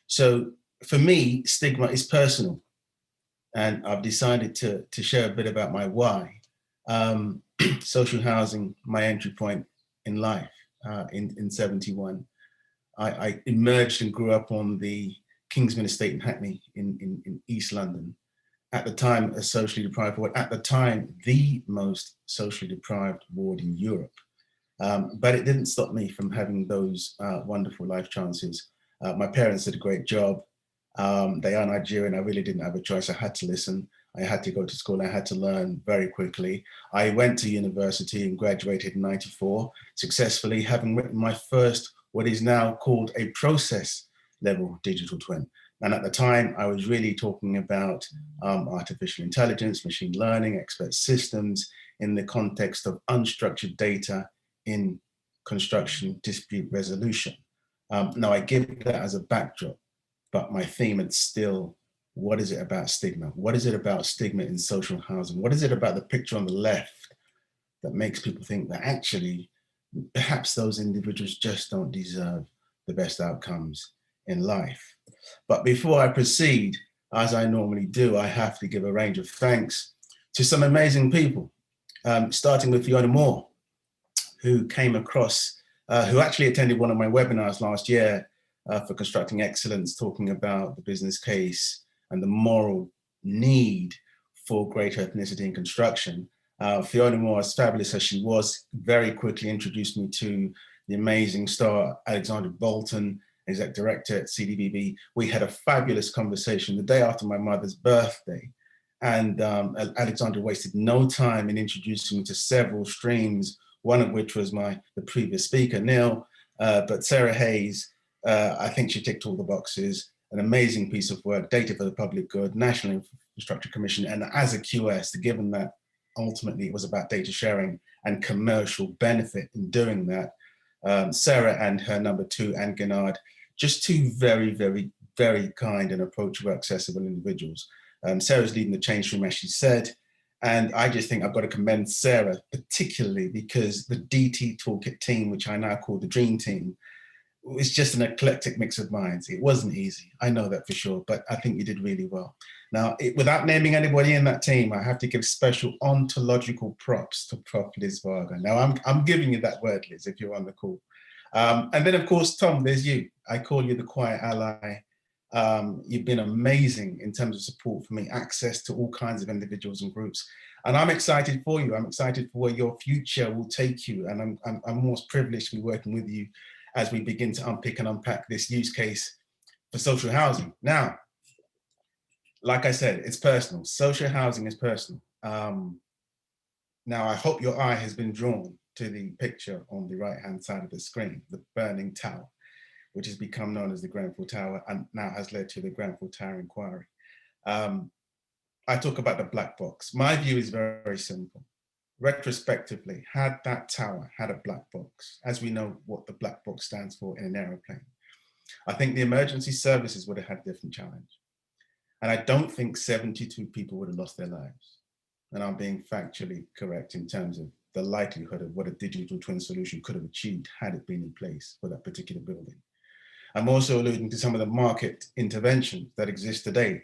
So for me, stigma is personal. And I've decided to share a bit about my why. Social housing, my entry point in life in 71. I emerged and grew up on the Kingsman Estate in Hackney in East London. At the time, a socially deprived ward, at the time, the most socially deprived ward in Europe. But it didn't stop me from having those wonderful life chances. My parents did a great job. They are Nigerian. I really didn't have a choice. I had to listen. I had to go to school. I had to learn very quickly. I went to university and graduated in '94 successfully, having written my first, what is now called a process level digital twin. And at the time, I was really talking about artificial intelligence, machine learning, expert systems in the context of unstructured data in construction dispute resolution. Now, I give that as a backdrop, but my theme is still, what is it about stigma? What is it about stigma in social housing? What is it about the picture on the left that makes people think that actually, perhaps those individuals just don't deserve the best outcomes in life? But before I proceed, as I normally do, I have to give a range of thanks to some amazing people, starting with Fiona Moore, who came across, who actually attended one of my webinars last year for Constructing Excellence, talking about the business case and the moral need for greater ethnicity in construction. Fiona Moore, as fabulous as she was, very quickly introduced me to the amazing star Alexandra Bolton, exec director at CDBB. We had a fabulous conversation the day after my mother's birthday. And Alexandra wasted no time in introducing me to several streams, one of which was the previous speaker, Neil, but Sarah Hayes, I think she ticked all the boxes, an amazing piece of work, data for the public good, National Infrastructure Commission, and as a QS, given that ultimately it was about data sharing and commercial benefit in doing that, Sarah and her number two, Anne Gennard, just two very, very, very kind and approachable, accessible individuals. Sarah's leading the change room, as she said, and I just think I've got to commend Sarah particularly because the DT Toolkit team, which I now call the Dream Team, was just an eclectic mix of minds. It wasn't easy, I know that for sure, but I think you did really well. Now, without naming anybody in that team, I have to give special ontological props to Prof. Liz Varga. Now, I'm giving you that word, Liz, if you're on the call. And then, of course, Tom, there's you. I call you the quiet ally. You've been amazing in terms of support for me, access to all kinds of individuals and groups. And I'm excited for you. I'm excited for where your future will take you. And I'm most privileged to be working with you as we begin to unpick and unpack this use case for social housing. Now, like I said, it's personal. Social housing is personal. Now, I hope your eye has been drawn to the picture on the right-hand side of the screen, the burning tower, which has become known as the Grenfell Tower and now has led to the Grenfell Tower inquiry. I talk about the black box. My view is very, very simple. Retrospectively, had that tower had a black box, as we know what the black box stands for in an aeroplane, I think the emergency services would have had a different challenge. And I don't think 72 people would have lost their lives. And I'm being factually correct in terms of the likelihood of what a digital twin solution could have achieved had it been in place for that particular building. I'm also alluding to some of the market interventions that exist today.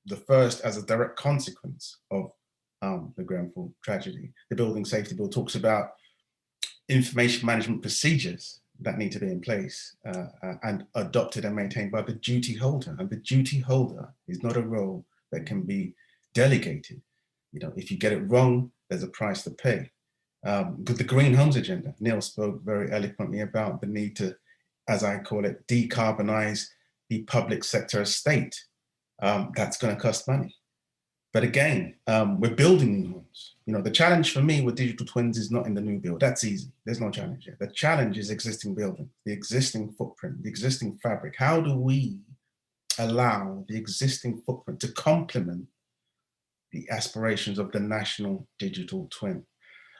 The first as a direct consequence of the Grenfell tragedy. The Building Safety Bill talks about information management procedures that need to be in place and adopted and maintained by the duty holder. And the duty holder is not a role that can be delegated. You know, if you get it wrong, there's a price to pay. The Green Homes Agenda. Neil spoke very eloquently about the need to, as I call it, decarbonize the public sector estate. That's going to cost money. But again, we're building new homes. You know, the challenge for me with digital twins is not in the new build. That's easy. There's no challenge here. The challenge is existing building, the existing footprint, the existing fabric. How do we allow the existing footprint to complement the aspirations of the national digital twin?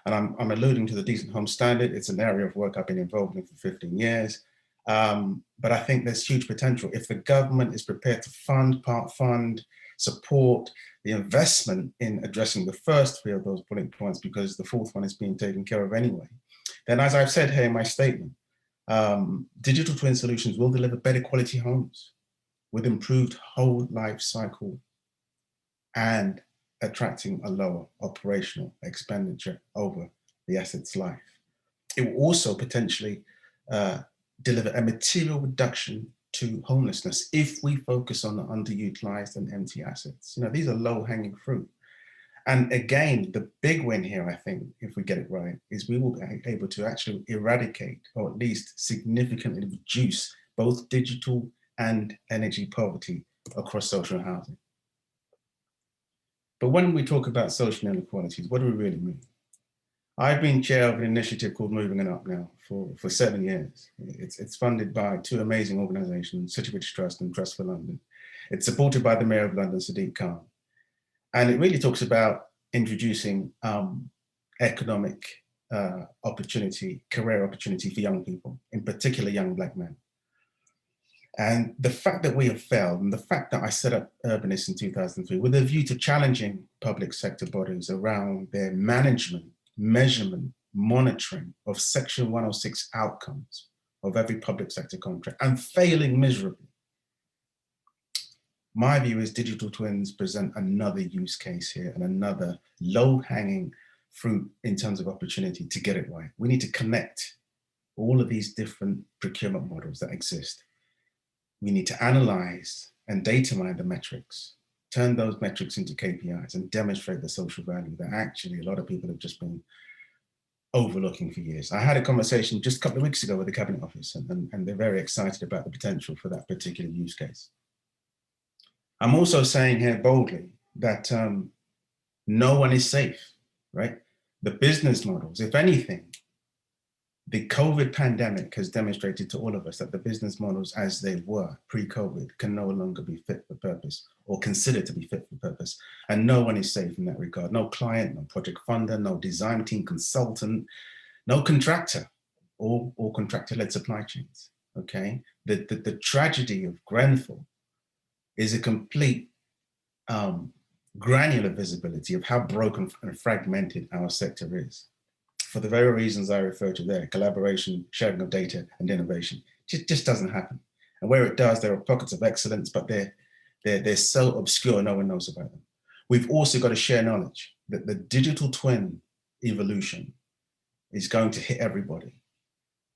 And I'm alluding to the Decent Home Standard. It's an area of work I've been involved in for 15 years. But I think there's huge potential. If the government is prepared to part fund, support the investment in addressing the first three of those bullet points, because the fourth one is being taken care of anyway, then as I've said here in my statement, digital twin solutions will deliver better quality homes with improved whole life cycle and attracting a lower operational expenditure over the asset's life. It will also potentially deliver a material reduction to homelessness if we focus on the underutilized and empty assets. You know, these are low-hanging fruit. And again, the big win here, I think, if we get it right, is we will be able to actually eradicate, or at least significantly reduce, both digital and energy poverty across social housing. But when we talk about social inequalities, what do we really mean? I've been chair of an initiative called Moving It Up now for 7 years. It's funded by two amazing organizations, City Rich Trust and Trust for London. It's supported by the Mayor of London, Sadiq Khan. And it really talks about introducing economic opportunity, career opportunity for young people, in particular young Black men. And the fact that we have failed, and the fact that I set up Urbanist in 2003 with a view to challenging public sector bodies around their management, measurement, monitoring of Section 106 outcomes of every public sector contract and failing miserably. My view is digital twins present another use case here and another low-hanging fruit in terms of opportunity to get it right. We need to connect all of these different procurement models that exist. We need to analyze and data mine the metrics, turn those metrics into KPIs and demonstrate the social value that actually a lot of people have just been overlooking for years. I had a conversation just a couple of weeks ago with the Cabinet Office and they're very excited about the potential for that particular use case. I'm also saying here boldly that no one is safe, right? The business models, if anything, the COVID pandemic has demonstrated to all of us that the business models as they were pre-COVID can no longer be fit for purpose or considered to be fit for purpose. And no one is safe in that regard. No client, no project funder, no design team consultant, no contractor or contractor-led supply chains, okay? The tragedy of Grenfell is a complete granular visibility of how broken and fragmented our sector is. For the very reasons I refer to there, collaboration, sharing of data and innovation, just doesn't happen. And where it does, there are pockets of excellence, but they're so obscure, no one knows about them. We've also got to share knowledge that the digital twin evolution is going to hit everybody.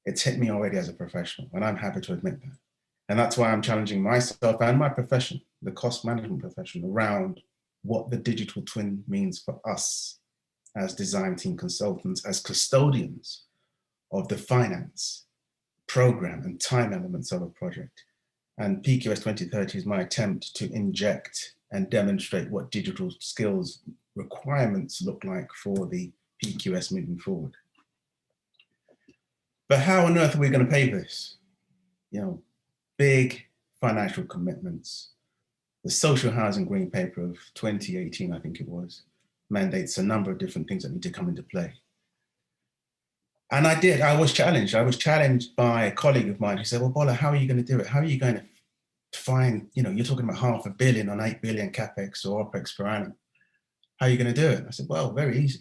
It's hit me already as a professional, and I'm happy to admit that. And that's why I'm challenging myself and my profession, the cost management profession, around what the digital twin means for us as design team consultants, as custodians of the finance, program and time elements of a project. And PQS 2030 is my attempt to inject and demonstrate what digital skills requirements look like for the PQS moving forward. But how on earth are we going to pay this? You know, big financial commitments. The Social Housing Green Paper of 2018, I think it was, mandates a number of different things that need to come into play. And I was challenged. I was challenged by a colleague of mine who said, well, Bola, how are you going to do it? How are you going to find, you know, you're talking about $500 million on 8 billion CapEx or OpEx per annum. How are you going to do it? I said, well, very easy.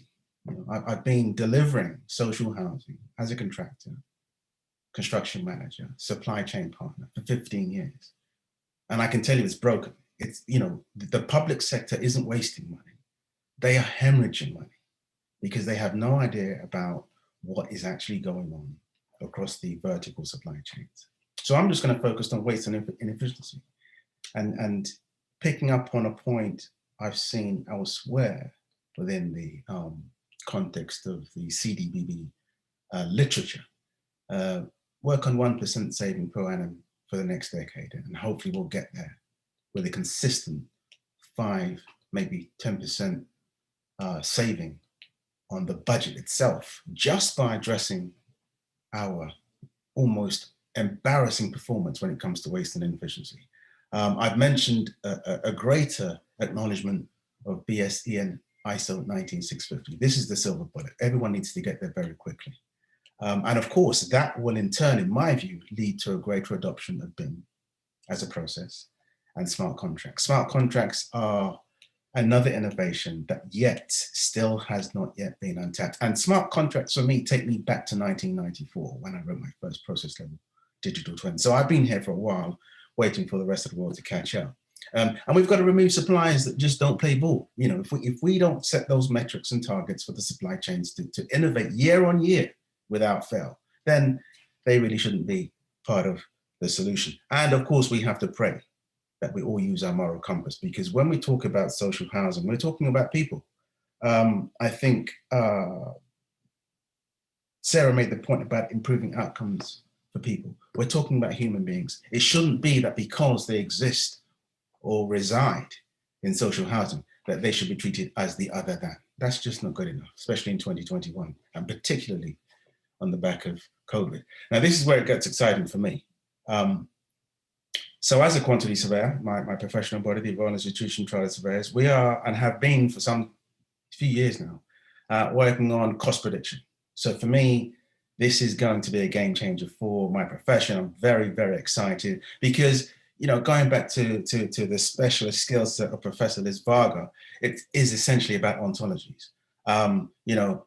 You know, I've been delivering social housing as a contractor, construction manager, supply chain partner for 15 years. And I can tell you it's broken. It's, you know, the public sector isn't wasting money. They are hemorrhaging money because they have no idea about what is actually going on across the vertical supply chains. So I'm just going to focus on waste and inefficiency and picking up on a point I've seen elsewhere within the context of the CDBB literature, work on 1% saving per annum for the next decade, and hopefully we'll get there with a consistent 5, maybe 10% saving on the budget itself, just by addressing our almost embarrassing performance when it comes to waste and inefficiency. I've mentioned a greater acknowledgement of BSE and ISO 19650. This is the silver bullet. Everyone needs to get there very quickly. And of course, that will in turn, in my view, lead to a greater adoption of BIM as a process and smart contracts. Smart contracts are another innovation that yet still has not yet been untapped. And smart contracts for me take me back to 1994 when I wrote my first process level digital twin. So I've been here for a while, waiting for the rest of the world to catch up. And we've got to remove suppliers that just don't play ball. You know, if we don't set those metrics and targets for the supply chains to innovate year on year without fail, then they really shouldn't be part of the solution. And of course, we have to pray that we all use our moral compass, because when we talk about social housing, we're talking about people. I think Sarah made the point about improving outcomes for people. We're talking about human beings. It shouldn't be that because they exist or reside in social housing, that they should be treated as the other than. That's just not good enough, especially in 2021, and particularly on the back of COVID. Now, this is where it gets exciting for me. So as a quantity surveyor, my professional body, the Royal Institution of Chartered Surveyors, we are and have been for some few years now, working on cost prediction. So for me, this is going to be a game changer for my profession. I'm very, very excited because, you know, going back to the specialist skill set of Professor Liz Varga, it is essentially about ontologies. You know,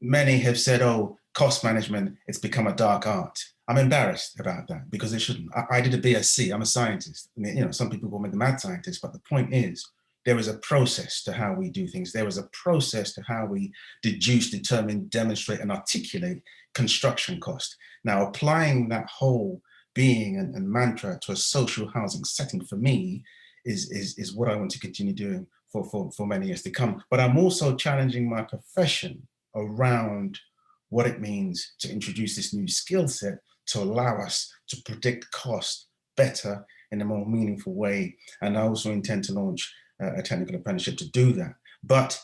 many have said, oh, cost management, it's become a dark art. I'm embarrassed about that because it shouldn't. I did a BSc, I'm a scientist. I mean, you know, some people call me the mad scientist, but the point is, there is a process to how we do things. There is a process to how we deduce, determine, demonstrate, and articulate construction cost. Now, applying that whole being and mantra to a social housing setting for me is what I want to continue doing for many years to come. But I'm also challenging my profession around what it means to introduce this new skill set to allow us to predict cost better in a more meaningful way. And I also intend to launch a technical apprenticeship to do that. But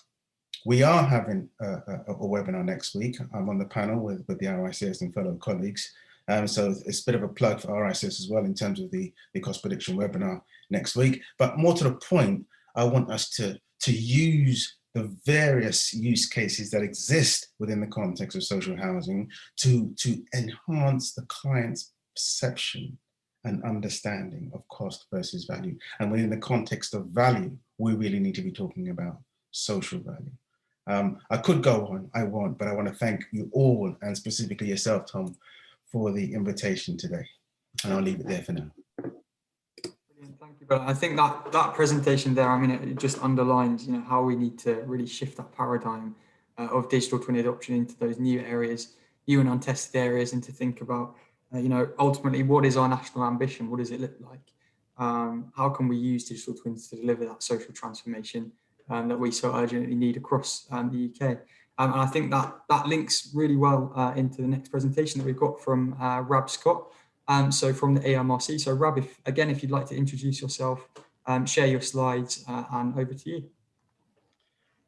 we are having a webinar next week. I'm on the panel with the RICS and fellow colleagues. So it's a bit of a plug for RICS as well in terms of the cost prediction webinar next week. But more to the point, I want us to use the various use cases that exist within the context of social housing to enhance the client's perception and understanding of cost versus value. And within the context of value, we really need to be talking about social value. I could go on, I won't, but I want to thank you all, and specifically yourself, Tom, for the invitation today. And I'll leave it there for now. Thank you, Bill. I think that presentation there, I mean, it just underlines, you know, how we need to really shift that paradigm of digital twin adoption into those new areas, new and untested areas, and to think about, you know, ultimately, what is our national ambition? What does it look like? How can we use digital twins to deliver that social transformation that we so urgently need across the UK? And I think that links really well into the next presentation that we've got from Rab Scott. So from the AMRC. So Rab, if you'd like to introduce yourself, share your slides, and over to you.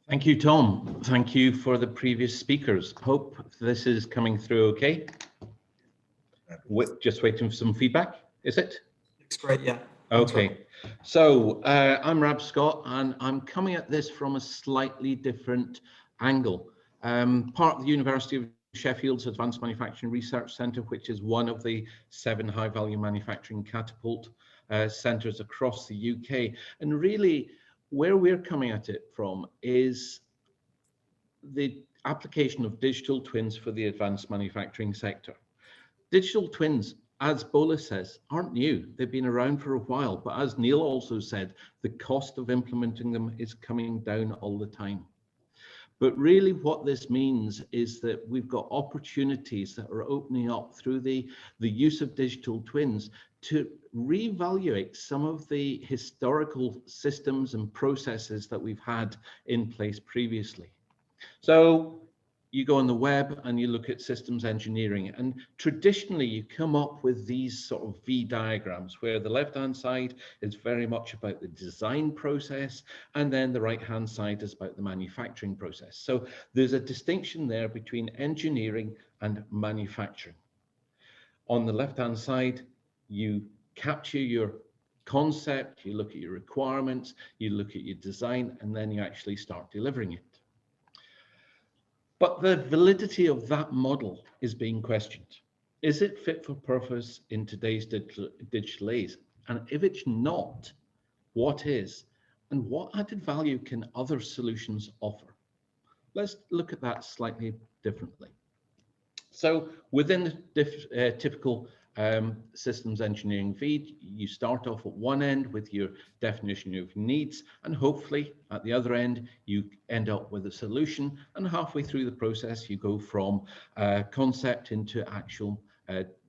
Thank you, Tom. Thank you for the previous speakers. Hope this is coming through okay. Just waiting for some feedback, is it? Looks great, yeah. Okay, so I'm Rab Scott, and I'm coming at this from a slightly different angle. Part of the University of Sheffield's Advanced Manufacturing Research Centre, which is one of the 7 high-value manufacturing catapult centres across the UK. And really, where we're coming at it from is the application of digital twins for the advanced manufacturing sector. Digital twins, as Bola says, aren't new. They've been around for a while, but as Neil also said, the cost of implementing them is coming down all the time. But really what this means is that we've got opportunities that are opening up through the use of digital twins to reevaluate some of the historical systems and processes that we've had in place previously. So you go on the web and you look at systems engineering, and traditionally you come up with these sort of V diagrams where the left-hand side is very much about the design process, and then the right-hand side is about the manufacturing process. So there's a distinction there between engineering and manufacturing. On the left-hand side, you capture your concept, you look at your requirements, you look at your design, and then you actually start delivering it. But the validity of that model is being questioned. Is it fit for purpose in today's digital age? And if it's not, what is? And what added value can other solutions offer? Let's look at that slightly differently. So within the typical systems engineering V, you start off at one end with your definition of needs, and hopefully at the other end you end up with a solution, and halfway through the process you go from concept into actual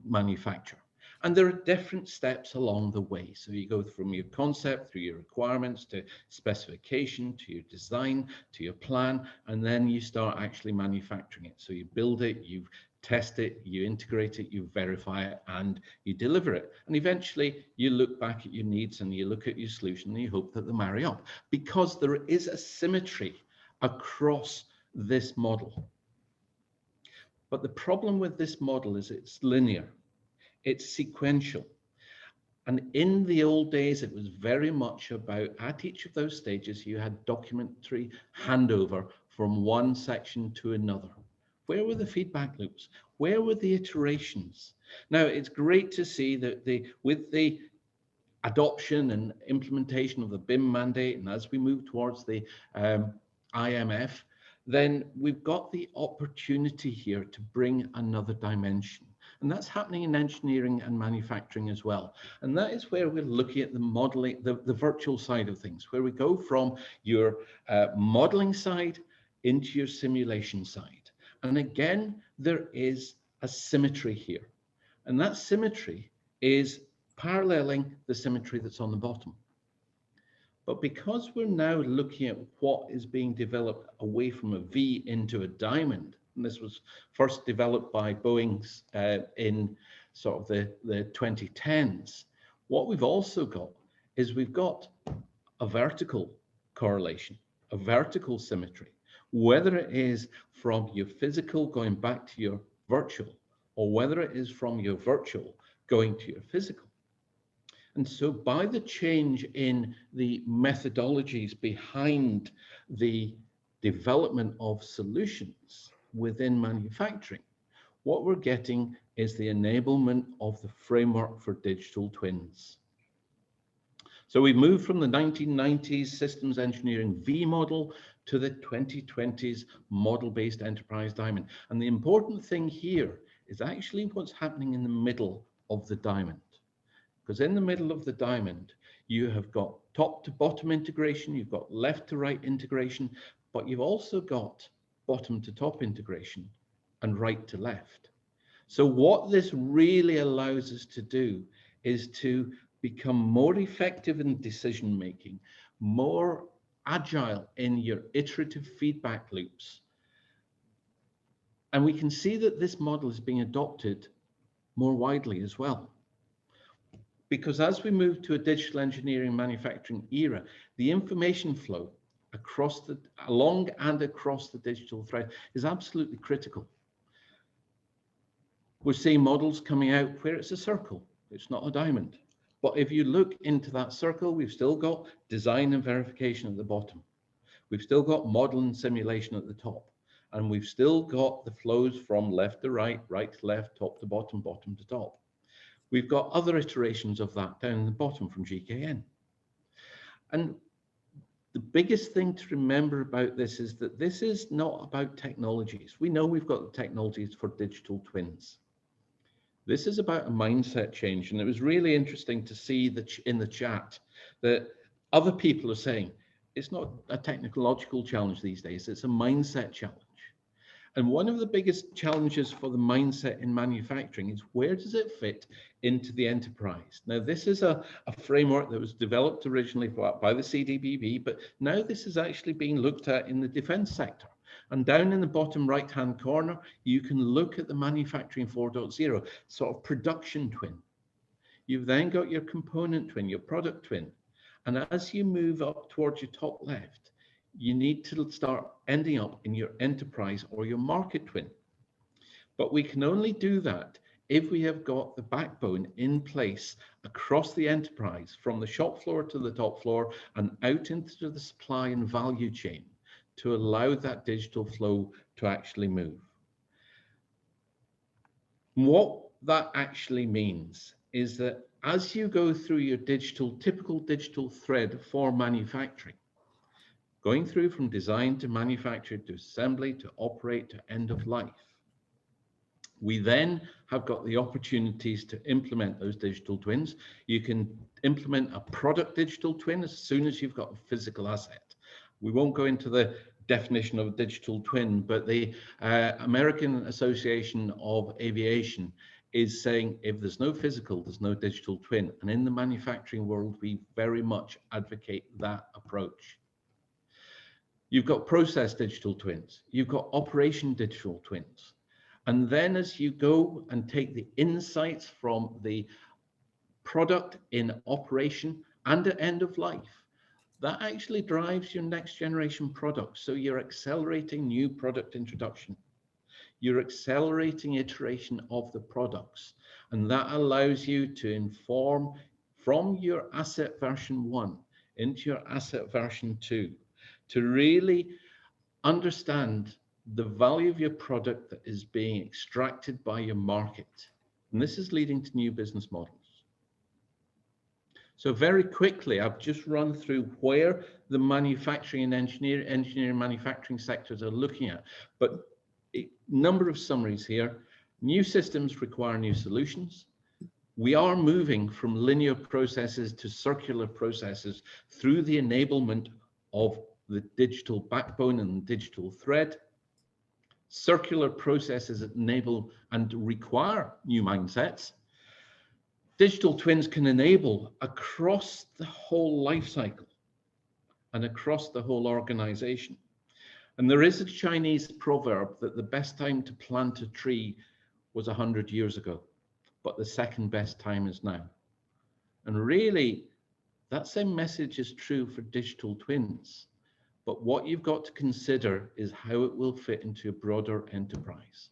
manufacture. And there are different steps along the way. So you go from your concept through your requirements to specification, to your design, to your plan, and then you start actually manufacturing it. So you build it, you test it, you integrate it, you verify it, and you deliver it. And eventually you look back at your needs and you look at your solution and you hope that they marry up, because there is a symmetry across this model. But the problem with this model is it's linear, it's sequential. And in the old days, it was very much about, at each of those stages, you had documentary handover from one section to another. Where were the feedback loops? Where were the iterations? Now, it's great to see that with the adoption and implementation of the BIM mandate, and as we move towards the IMF, then we've got the opportunity here to bring another dimension. And that's happening in engineering and manufacturing as well. And that is where we're looking at the modeling, the virtual side of things, where we go from your modeling side into your simulation side. And again, there is a symmetry here. And that symmetry is paralleling the symmetry that's on the bottom. But because we're now looking at what is being developed away from a V into a diamond, and this was first developed by Boeing's in sort of the 2010s, what we've also got is we've got a vertical correlation, a vertical symmetry, whether it is from your physical going back to your virtual, or whether it is from your virtual going to your physical. And so by the change in the methodologies behind the development of solutions within manufacturing, what we're getting is the enablement of the framework for digital twins. So we've moved from the 1990s systems engineering V model to the 2020s model-based enterprise diamond. And the important thing here is actually what's happening in the middle of the diamond. Because in the middle of the diamond, you have got top to bottom integration, you've got left to right integration, but you've also got bottom to top integration and right to left. So what this really allows us to do is to become more effective in decision making, more agile in your iterative feedback loops. And we can see that this model is being adopted more widely as well. Because as we move to a digital engineering manufacturing era, the information flow along and across the digital thread is absolutely critical. We're seeing models coming out where it's a circle, it's not a diamond. But if you look into that circle, we've still got design and verification at the bottom. We've still got model and simulation at the top. And we've still got the flows from left to right, right to left, top to bottom, bottom to top. We've got other iterations of that down the bottom from GKN. And the biggest thing to remember about this is that this is not about technologies. We know we've got the technologies for digital twins. This is about a mindset change. And it was really interesting to see that in the chat that other people are saying, it's not a technological challenge these days, it's a mindset challenge. And one of the biggest challenges for the mindset in manufacturing is where does it fit into the enterprise? Now, this is a framework that was developed originally by the CDBB, but now this is actually being looked at in the defense sector. And down in the bottom right-hand corner, you can look at the manufacturing 4.0, sort of production twin. You've then got your component twin, your product twin. And as you move up towards your top left, you need to start ending up in your enterprise or your market twin. But we can only do that if we have got the backbone in place across the enterprise, from the shop floor to the top floor and out into the supply and value chain, to allow that digital flow to actually move. What that actually means is that as you go through your typical digital thread for manufacturing, going through from design to manufacture to assembly to operate to end of life, we then have got the opportunities to implement those digital twins. You can implement a product digital twin as soon as you've got a physical asset. We won't go into the definition of a digital twin, but the American Association of Aviation is saying if there's no physical, there's no digital twin. And in the manufacturing world, we very much advocate that approach. You've got process digital twins, you've got operation digital twins. And then as you go and take the insights from the product in operation and at end of life, that actually drives your next generation product. So you're accelerating new product introduction. You're accelerating iteration of the products. And that allows you to inform from your asset version 1 into your asset version 2 to really understand the value of your product that is being extracted by your market. And this is leading to new business models. So very quickly, I've just run through where the manufacturing and engineering manufacturing sectors are looking at, but a number of summaries here. New systems require new solutions. We are moving from linear processes to circular processes through the enablement of the digital backbone and digital thread. Circular processes enable and require new mindsets. Digital twins can enable across the whole life cycle and across the whole organization. And there is a Chinese proverb that the best time to plant a tree was 100 years ago, but the second best time is now. And really, that same message is true for digital twins. But what you've got to consider is how it will fit into a broader enterprise.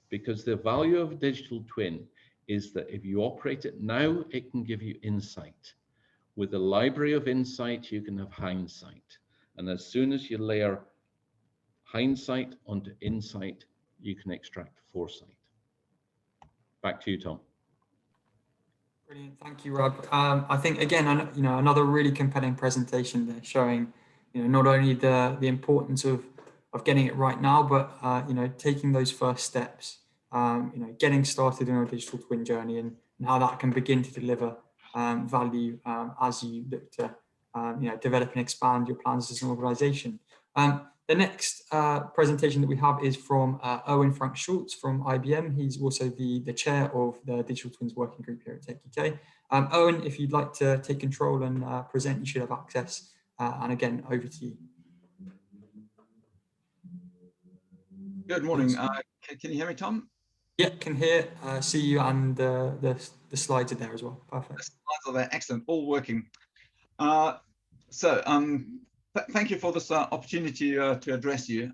Because the value of a digital twin is that if you operate it now, it can give you insight. With a library of insight, you can have hindsight. And as soon as you layer hindsight onto insight, you can extract foresight. Back to you, Tom. Brilliant, thank you, Rob. I think again, another really compelling presentation there, showing not only the importance of getting it right now, but taking those first steps, getting started in our digital twin journey, and how that can begin to deliver value as you look to develop and expand your plans as an organization. The next presentation that we have is from Owen Frank Schultz from IBM. He's also the chair of the Digital Twins Working Group here at techUK. Owen, if you'd like to take control and present, you should have access. And again, over to you. Good morning. Can you hear me, Tom? Yeah, can hear, see you, and the slides are there as well. Perfect. The slides are there. Excellent. All working. Thank you for this opportunity to address you.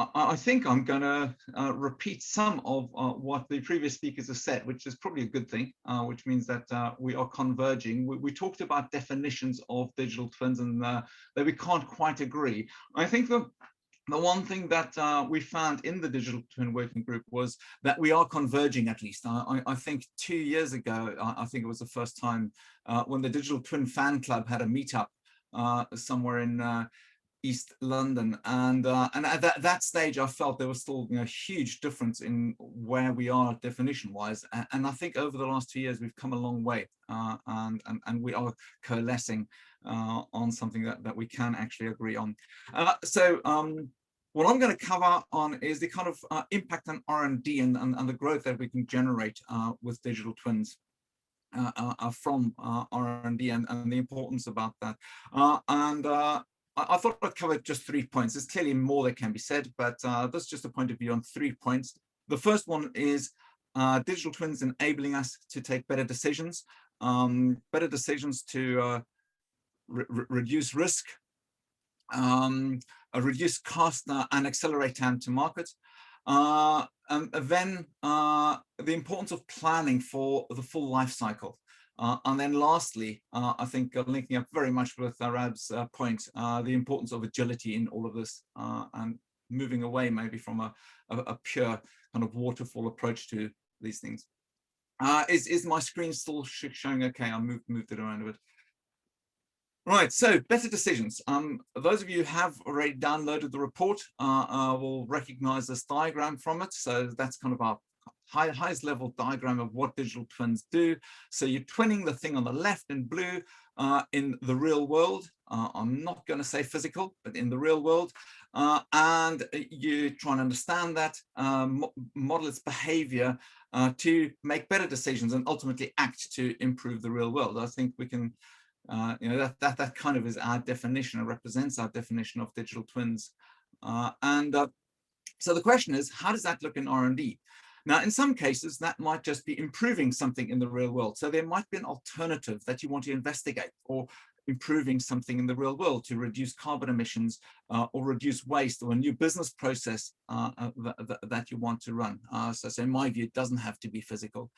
I think I'm going to repeat some of what the previous speakers have said, which is probably a good thing, which means that we are converging. We talked about definitions of digital twins and that we can't quite agree. I think the one thing that we found in the Digital Twin Working Group was that we are converging, at least. I think 2 years ago, I think it was the first time when the Digital Twin Fan Club had a meetup somewhere in East London, and at that stage I felt there was still a huge difference in where we are definition-wise, and I think over the last 2 years we've come a long way, and we are coalescing on something that we can actually agree on. What I'm going to cover on is the kind of impact on R&D and the growth that we can generate with digital twins from R&D and the importance about that. I thought I'd cover just 3 points. There's clearly more that can be said, but this is just a point of view on 3 points. The first one is digital twins enabling us to take better decisions to reduce risk, reduce cost, and accelerate time to market. Then the importance of planning for the full life cycle. And then lastly, I think linking up very much with Rab's point, the importance of agility in all of this, and moving away maybe from a pure kind of waterfall approach to these things. Is my screen still showing okay? I moved it around a bit. Right, so better decisions. Those of you who have already downloaded the report will recognize this diagram from it. So that's kind of our highest level diagram of what digital twins do. So you're twinning the thing on the left in blue in the real world. I'm not going to say physical, but in the real world. And you try and understand that, model its behavior to make better decisions and ultimately act to improve the real world. I think we can, that kind of is our definition, or represents our definition of digital twins. So the question is, how does that look in R&D? Now, in some cases, that might just be improving something in the real world. So there might be an alternative that you want to investigate, or improving something in the real world to reduce carbon emissions or reduce waste, or a new business process that you want to run. So in my view, it doesn't have to be physical.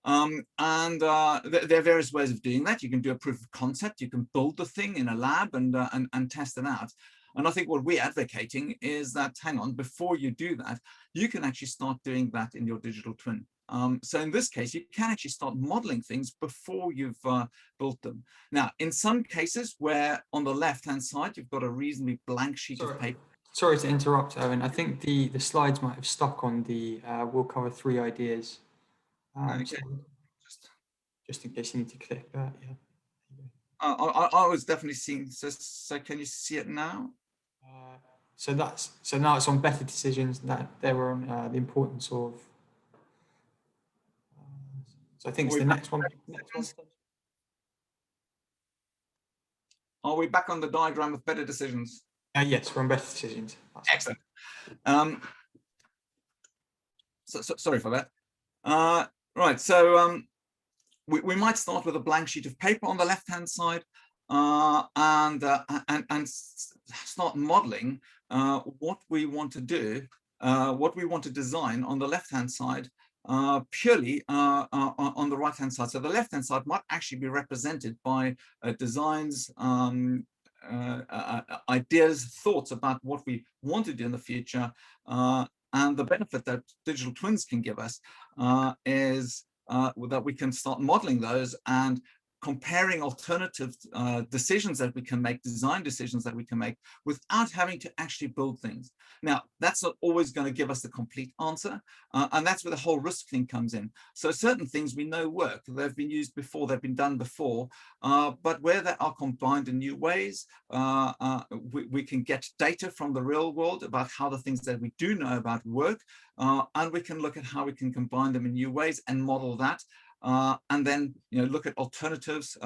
There are various ways of doing that. You can do a proof of concept. You can build the thing in a lab and test it out. And I think what we're advocating is that, hang on, before you do that, you can actually start doing that in your digital twin. So in this case, you can actually start modeling things before you've built them. Now, in some cases where on the left-hand side, you've got a reasonably blank sheet of paper. Sorry to interrupt, Owen. I think the slides might have stuck on the we'll cover 3 ideas. Okay. So just in case you need to click that, yeah. I was definitely seeing, so can you see it now? So now it's on better decisions. That they were on the importance of. So I think it's the next one. Are we back on the diagram with better decisions? Yes, we're on better decisions. That's excellent. Sorry for that. Right, so we might start with a blank sheet of paper on the left-hand side and start modeling what we want to do, what we want to design on the left-hand side, purely on the right-hand side. So the left-hand side might actually be represented by designs, ideas, thoughts about what we want to do in the future. And the benefit that digital twins can give us is that we can start modeling those and comparing alternative decisions that we can make, design decisions that we can make, without having to actually build things. Now, that's not always going to give us the complete answer, and that's where the whole risk thing comes in. So certain things we know work, they've been used before, they've been done before, but where they are combined in new ways, we can get data from the real world about how the things that we do know about work, and we can look at how we can combine them in new ways and model that. And then look at alternatives,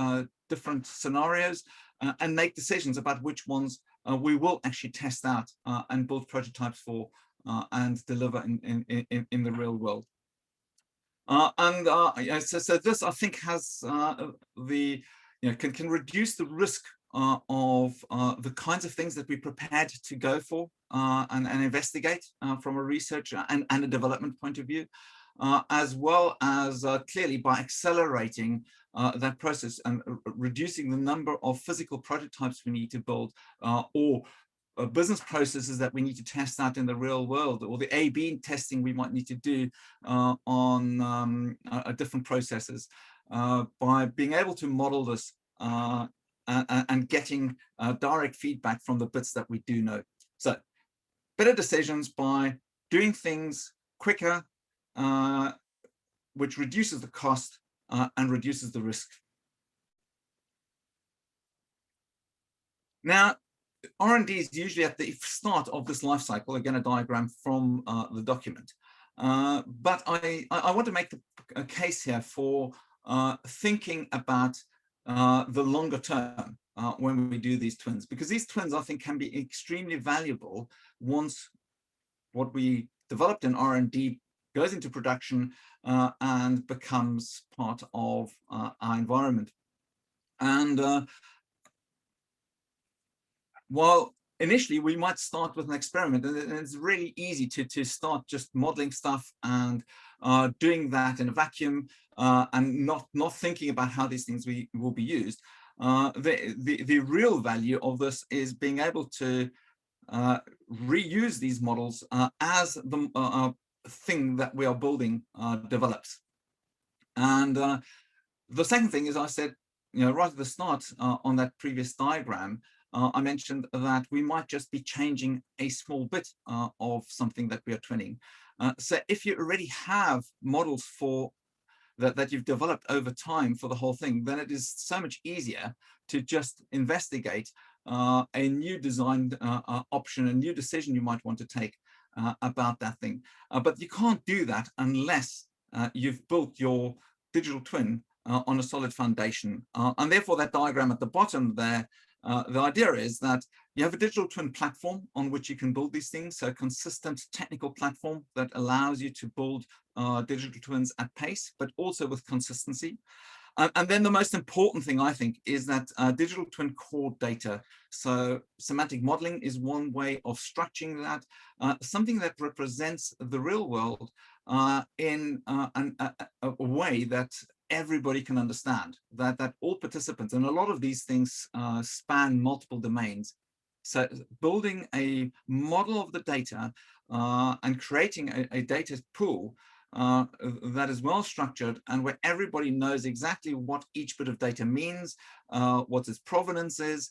different scenarios, and make decisions about which ones we will actually test out and build prototypes for and deliver in the real world. So this, I think, has can reduce the risk of the kinds of things that we're prepared to go for and investigate from a research and a development point of view. As well as clearly by accelerating that process and reducing the number of physical prototypes we need to build, or business processes that we need to test out in the real world, or the A/B testing we might need to do on different processes. By being able to model this and getting direct feedback from the bits that we do know. So better decisions by doing things quicker, which reduces the cost and reduces the risk. Now, R&D is usually at the start of this life cycle, again, a diagram from the document. But I want to make a case here for thinking about the longer term. when we do these twins, because these twins, I think, can be extremely valuable once what we developed in R&D goes into production and becomes part of our environment. And while initially we might start with an experiment, and it's really easy to start just modeling stuff and doing that in a vacuum and not thinking about how these things will be used. The real value of this is being able to reuse these models as the thing that we are building develops. And the second thing is, I said, right at the start on that previous diagram, I mentioned that we might just be changing a small bit of something that we are twinning. So if you already have models for that you've developed over time for the whole thing, then it is so much easier to just investigate a new design option, a new decision you might want to take about that thing. But you can't do that unless you've built your digital twin on a solid foundation. And therefore that diagram at the bottom there, the idea is that you have a digital twin platform on which you can build these things, so a consistent technical platform that allows you to build digital twins at pace, but also with consistency. And then the most important thing, I think, is that digital twin core data. So semantic modeling is one way of structuring that, something that represents the real world in a way that everybody can understand, that all participants, and a lot of these things span multiple domains. So building a model of the data and creating a data pool that is well structured and where everybody knows exactly what each bit of data means, what its provenance is,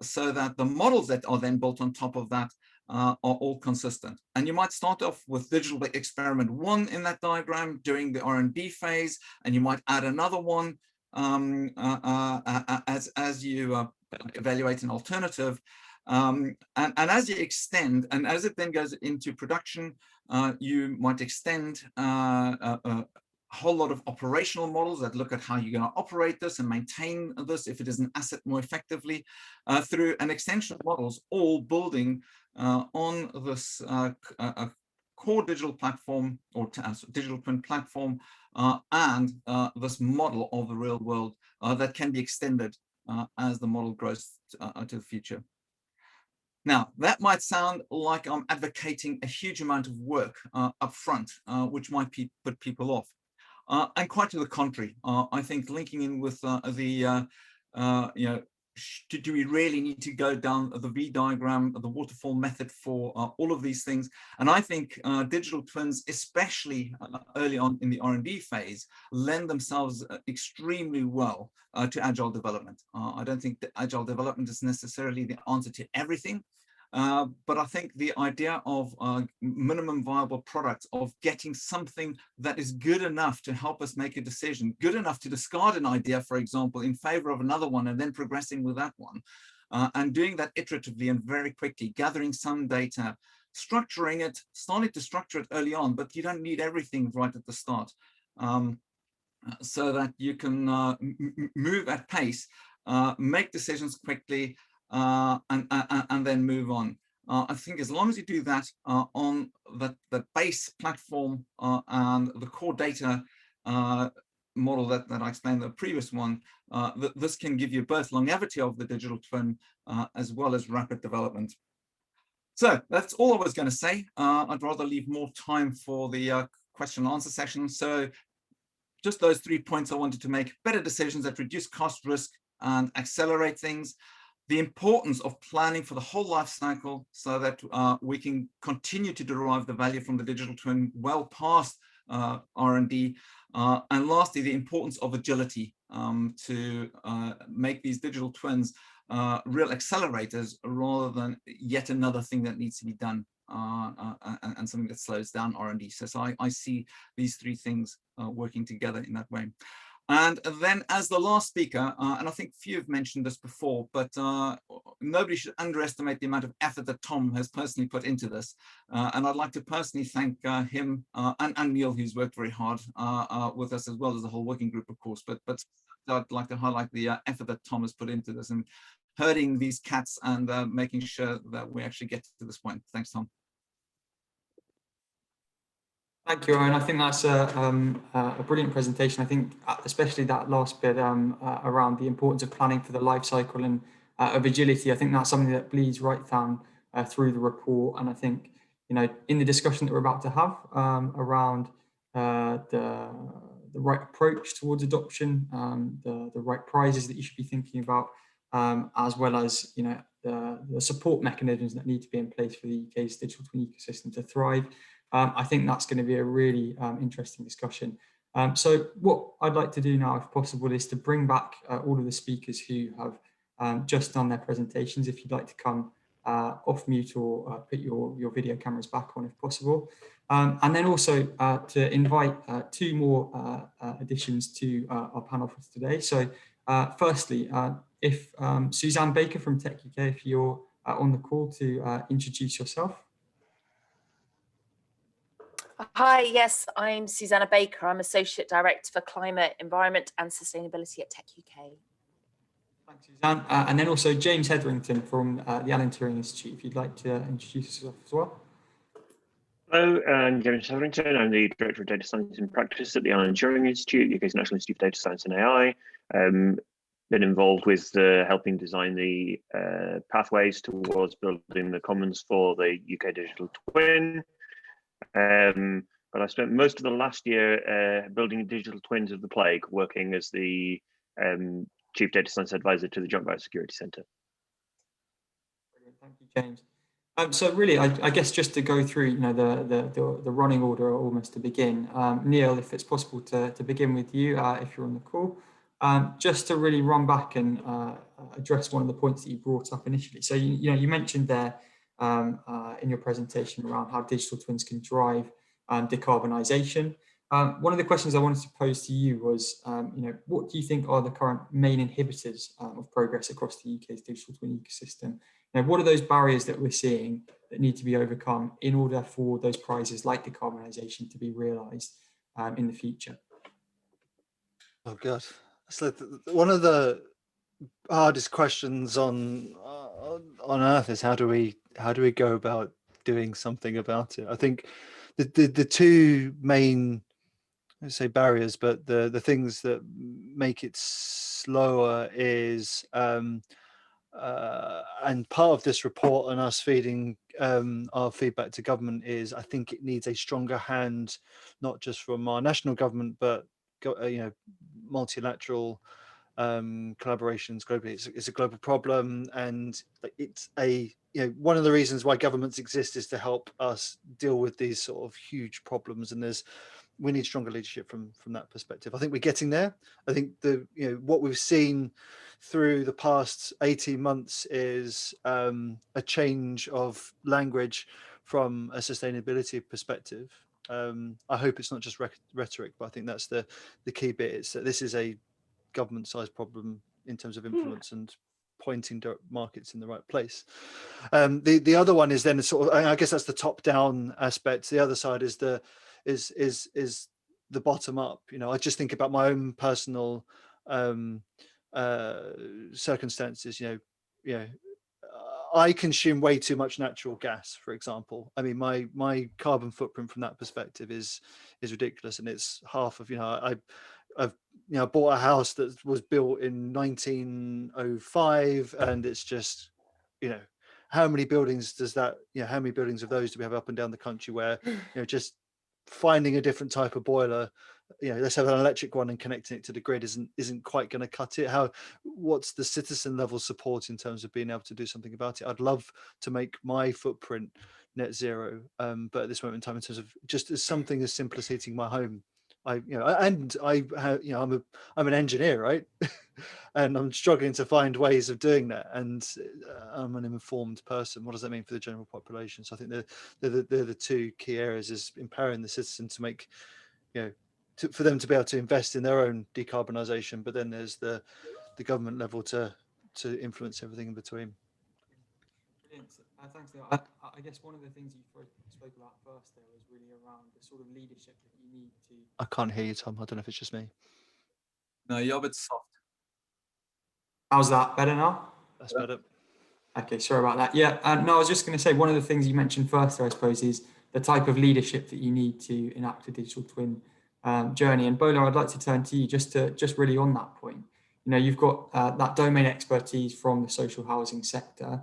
so that the models that are then built on top of that are all consistent. And you might start off with digital experiment 1 in that diagram during the R&D phase, and you might add another one as you evaluate an alternative. And as you extend, and as it then goes into production, you might extend a whole lot of operational models that look at how you're going to operate this and maintain this, if it is an asset, more effectively, through an extension of models, all building on this core digital platform or digital twin platform and this model of the real world that can be extended as the model grows to the future. Now, that might sound like I'm advocating a huge amount of work up front, which might put people off. And quite to the contrary, I think linking in with do we really need to go down the V diagram, the waterfall method for all of these things? And I think digital twins, especially early on in the R&D phase, lend themselves extremely well to agile development. I don't think that agile development is necessarily the answer to everything. But I think the idea of minimum viable products, of getting something that is good enough to help us make a decision, good enough to discard an idea, for example, in favor of another one, and then progressing with that one, and doing that iteratively and very quickly, gathering some data, structuring it, starting to structure it early on, but you don't need everything right at the start, so that you can move at pace, make decisions quickly, and then move on. I think as long as you do that on the base platform and the core data model that I explained in the previous one, this can give you both longevity of the digital twin as well as rapid development. So that's all I was going to say. I'd rather leave more time for the question and answer session. So just those 3 points I wanted to make: better decisions that reduce cost, risk, and accelerate things. The importance of planning for the whole life cycle so that we can continue to derive the value from the digital twin well past R&D. And lastly, the importance of agility to make these digital twins real accelerators rather than yet another thing that needs to be done and something that slows down R&D. So I see these 3 things working together in that way. And then as the last speaker, and I think few have mentioned this before, but nobody should underestimate the amount of effort that Tom has personally put into this. And I'd like to personally thank him and Neil, who's worked very hard with us, as well as the whole working group, of course. But I'd like to highlight the effort that Tom has put into this. And herding these cats and making sure that we actually get to this point. Thanks, Tom. Thank you, Owen. I think that's a brilliant presentation. I think especially that last bit around the importance of planning for the life cycle and of agility. I think that's something that bleeds right down through the report. And I think, you know, in the discussion that we're about to have around the right approach towards adoption, the right prizes that you should be thinking about, as well as, you know, the support mechanisms that need to be in place for the UK's digital twin ecosystem to thrive. I think that's going to be a really interesting discussion. So what I'd like to do now, if possible, is to bring back all of the speakers who have just done their presentations. If you'd like to come off mute or put your video cameras back on, if possible. And then also to invite two more additions to our panel for today. So firstly, if Suzanne Baker from techUK, if you're on the call, to introduce yourself. Hi, yes, I'm Susanna Baker. I'm Associate Director for Climate, Environment and Sustainability at techUK. Thanks, Suzanne. And then also James Hetherington from the Alan Turing Institute, if you'd like to introduce yourself as well. Hello, I'm James Hetherington. I'm the Director of Data Science in Practice at the Alan Turing Institute, UK's National Institute for Data Science and AI. Been involved with helping design the pathways towards building the commons for the UK digital twin. But I spent most of the last year building digital twins of the plague, working as the Chief Data Science Advisor to the Joint Biosecurity Centre. Thank you, James. So really, I guess just to go through, you know, the running order almost to begin. Neil, if it's possible to begin with you, if you're on the call, just to really run back and address one of the points that you brought up initially. So you mentioned there in your presentation around how digital twins can drive decarbonisation. One of the questions I wanted to pose to you was, you know, what do you think are the current main inhibitors of progress across the UK's digital twin ecosystem? You know, what are those barriers that we're seeing that need to be overcome in order for those prizes like decarbonisation to be realised in the future? Oh God, so one of the hardest questions on earth is how do we go about doing something about it? I think the two main, let's say, barriers, but the things that make it slower is and part of this report and us feeding our feedback to government is, I think it needs a stronger hand, not just from our national government, but you know, multilateral collaborations globally. It's a global problem, and it's one of the reasons why governments exist is to help us deal with these sort of huge problems, and we need stronger leadership from that perspective. I think we're getting there. I think what we've seen through the past 18 months is a change of language from a sustainability perspective. I hope it's not just rhetoric, but I think that's the key bit. It's that this is a government-sized problem in terms of influence and pointing markets in the right place. The other one is then sort of, I guess that's the top-down aspect. The other side is the bottom up. You know, I just think about my own personal circumstances. I consume way too much natural gas, for example. I mean, my carbon footprint from that perspective is ridiculous, and it's half of, I've bought a house that was built in 1905, and it's just, how many buildings does that, how many buildings of those do we have up and down the country where, just finding a different type of boiler, let's have an electric one and connecting it to the grid isn't quite going to cut it. What's the citizen level support in terms of being able to do something about it? I'd love to make my footprint net zero, but at this moment in time, in terms of just as something as simple as heating my home, I'm an engineer, right? And I'm struggling to find ways of doing that. And I'm an informed person. What does that mean for the general population? So I think they're the two key areas: is empowering the citizen to make, for them to be able to invest in their own decarbonisation. But then there's the government level to influence everything in between. Brilliant. Thanks, Neil. I guess one of the things you spoke about first there was really around the sort of leadership that you need to... I can't hear you, Tom. I don't know if it's just me. No, you're a bit soft. How's that? Better now? That's better. Okay, sorry about that. Yeah, no, I was just going to say one of the things you mentioned first, I suppose, is the type of leadership that you need to enact a digital twin journey. And Bola, I'd like to turn to you just really on that point. You know, you've got that domain expertise from the social housing sector,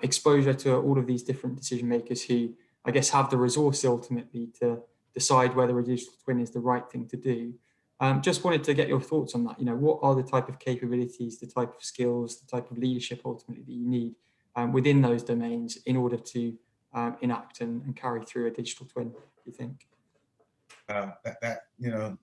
exposure to all of these different decision makers who, I guess, have the resource ultimately to decide whether a digital twin is the right thing to do. Just wanted to get your thoughts on that. You know, what are the type of capabilities, the type of skills, the type of leadership ultimately that you need within those domains in order to enact and carry through a digital twin, do you think? You know,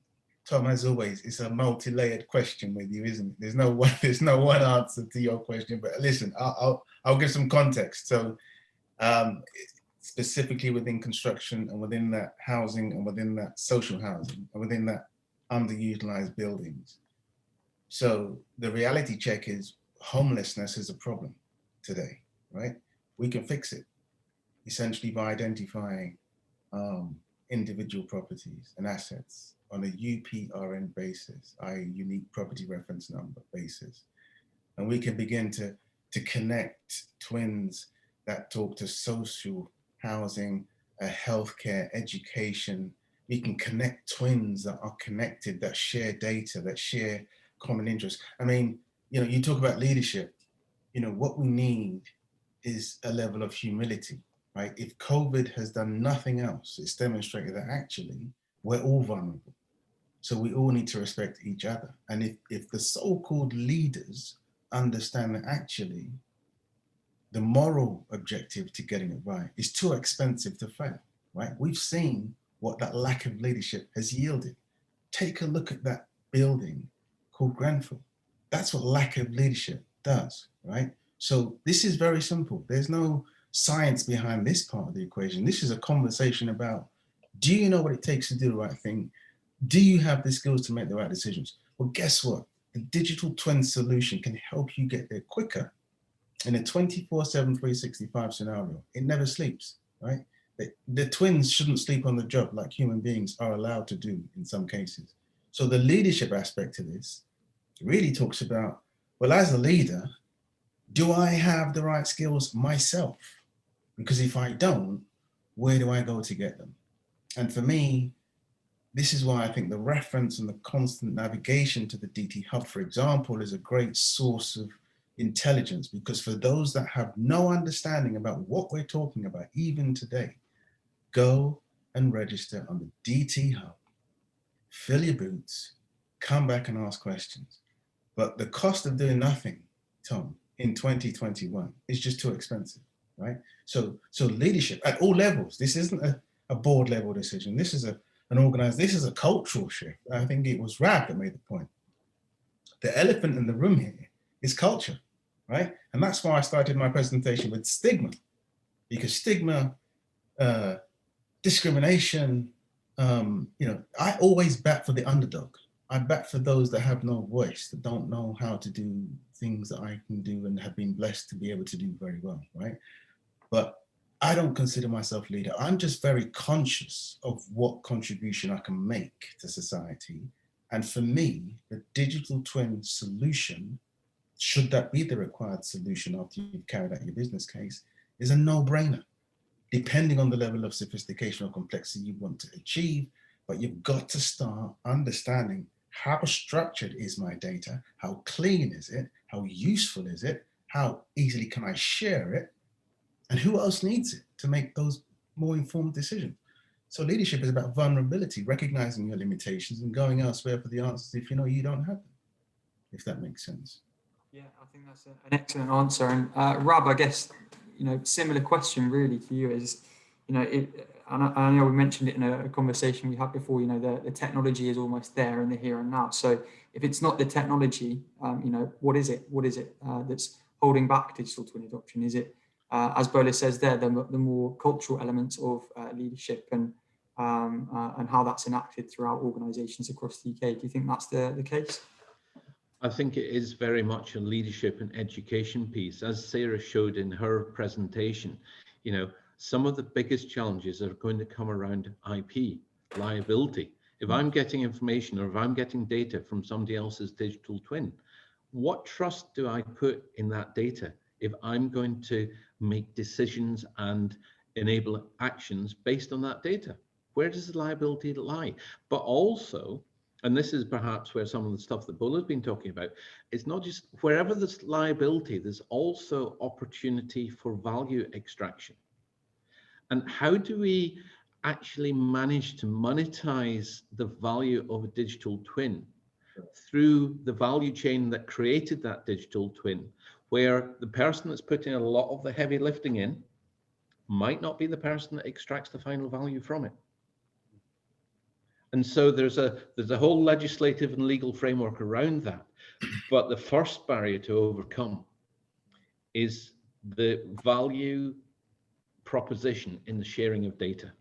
Tom, as always, it's a multi-layered question with you, isn't it? There's no one answer to your question, but listen, I'll give some context. So specifically within construction and within that housing and within that social housing and within that underutilized buildings. So the reality check is homelessness is a problem today, right? We can fix it essentially by identifying individual properties and assets on a UPRN basis, i.e. unique property reference number basis. And we can begin to connect twins that talk to social housing, healthcare, education. We can connect twins that are connected, that share data, that share common interests. I mean, you know, you talk about leadership, you know, what we need is a level of humility, right? If COVID has done nothing else, it's demonstrated that actually we're all vulnerable. So we all need to respect each other. And if the so-called leaders understand that actually the moral objective to getting it right is too expensive to fail, right? We've seen what that lack of leadership has yielded. Take a look at that building called Grenfell. That's what lack of leadership does, right? So this is very simple. There's no science behind this part of the equation. This is a conversation about, do you know what it takes to do the right thing? Do you have the skills to make the right decisions? Well, guess what? The digital twin solution can help you get there quicker in a 24/7, 365 scenario. It never sleeps, right? The twins shouldn't sleep on the job like human beings are allowed to do in some cases. So the leadership aspect of this really talks about, well, as a leader, do I have the right skills myself? Because if I don't, where do I go to get them? And for me, this is why I think the reference and the constant navigation to the DT Hub, for example, is a great source of intelligence, because for those that have no understanding about what we're talking about, even today, go and register on the DT Hub, fill your boots, come back and ask questions. But the cost of doing nothing, Tom, in 2021 is just too expensive, right? So leadership at all levels, this isn't a board level decision. This is this is a cultural shift. I think it was Rab that made the point. The elephant in the room here is culture, right? And that's why I started my presentation with stigma, because stigma, discrimination, you know, I always bat for the underdog. I bat for those that have no voice, that don't know how to do things that I can do and have been blessed to be able to do very well, right? But I don't consider myself leader. I'm just very conscious of what contribution I can make to society. And for me, the digital twin solution, should that be the required solution after you've carried out your business case, is a no-brainer, depending on the level of sophistication or complexity you want to achieve. But you've got to start understanding how structured is my data, how clean is it, how useful is it, how easily can I share it, and who else needs it to make those more informed decisions. So leadership is about vulnerability, recognizing your limitations and going elsewhere for the answers if you know you don't have them, if that makes sense. Yeah, I think that's an excellent answer. And Rab, I guess, you know, similar question really to you is, you know, and I know we mentioned it in a conversation we had before, you know, the technology is almost there in the here and now. So if it's not the technology, you know, what is it? What is it that's holding back digital twin adoption? Is it, as Bola says there, the more cultural elements of leadership and how that's enacted throughout organisations across the UK? Do you think that's the case? I think it is very much a leadership and education piece. As Sarah showed in her presentation, you know, some of the biggest challenges are going to come around IP, liability. If I'm getting information or if I'm getting data from somebody else's digital twin, what trust do I put in that data if I'm going to make decisions and enable actions based on that data? Where does the liability lie? But also, and this is perhaps where some of the stuff that Bull has been talking about, it's not just wherever there's liability, there's also opportunity for value extraction. And how do we actually manage to monetize the value of a digital twin through the value chain that created that digital twin, where the person that's putting a lot of the heavy lifting in might not be the person that extracts the final value from it. And so there's a whole legislative and legal framework around that. But the first barrier to overcome is the value proposition in the sharing of data.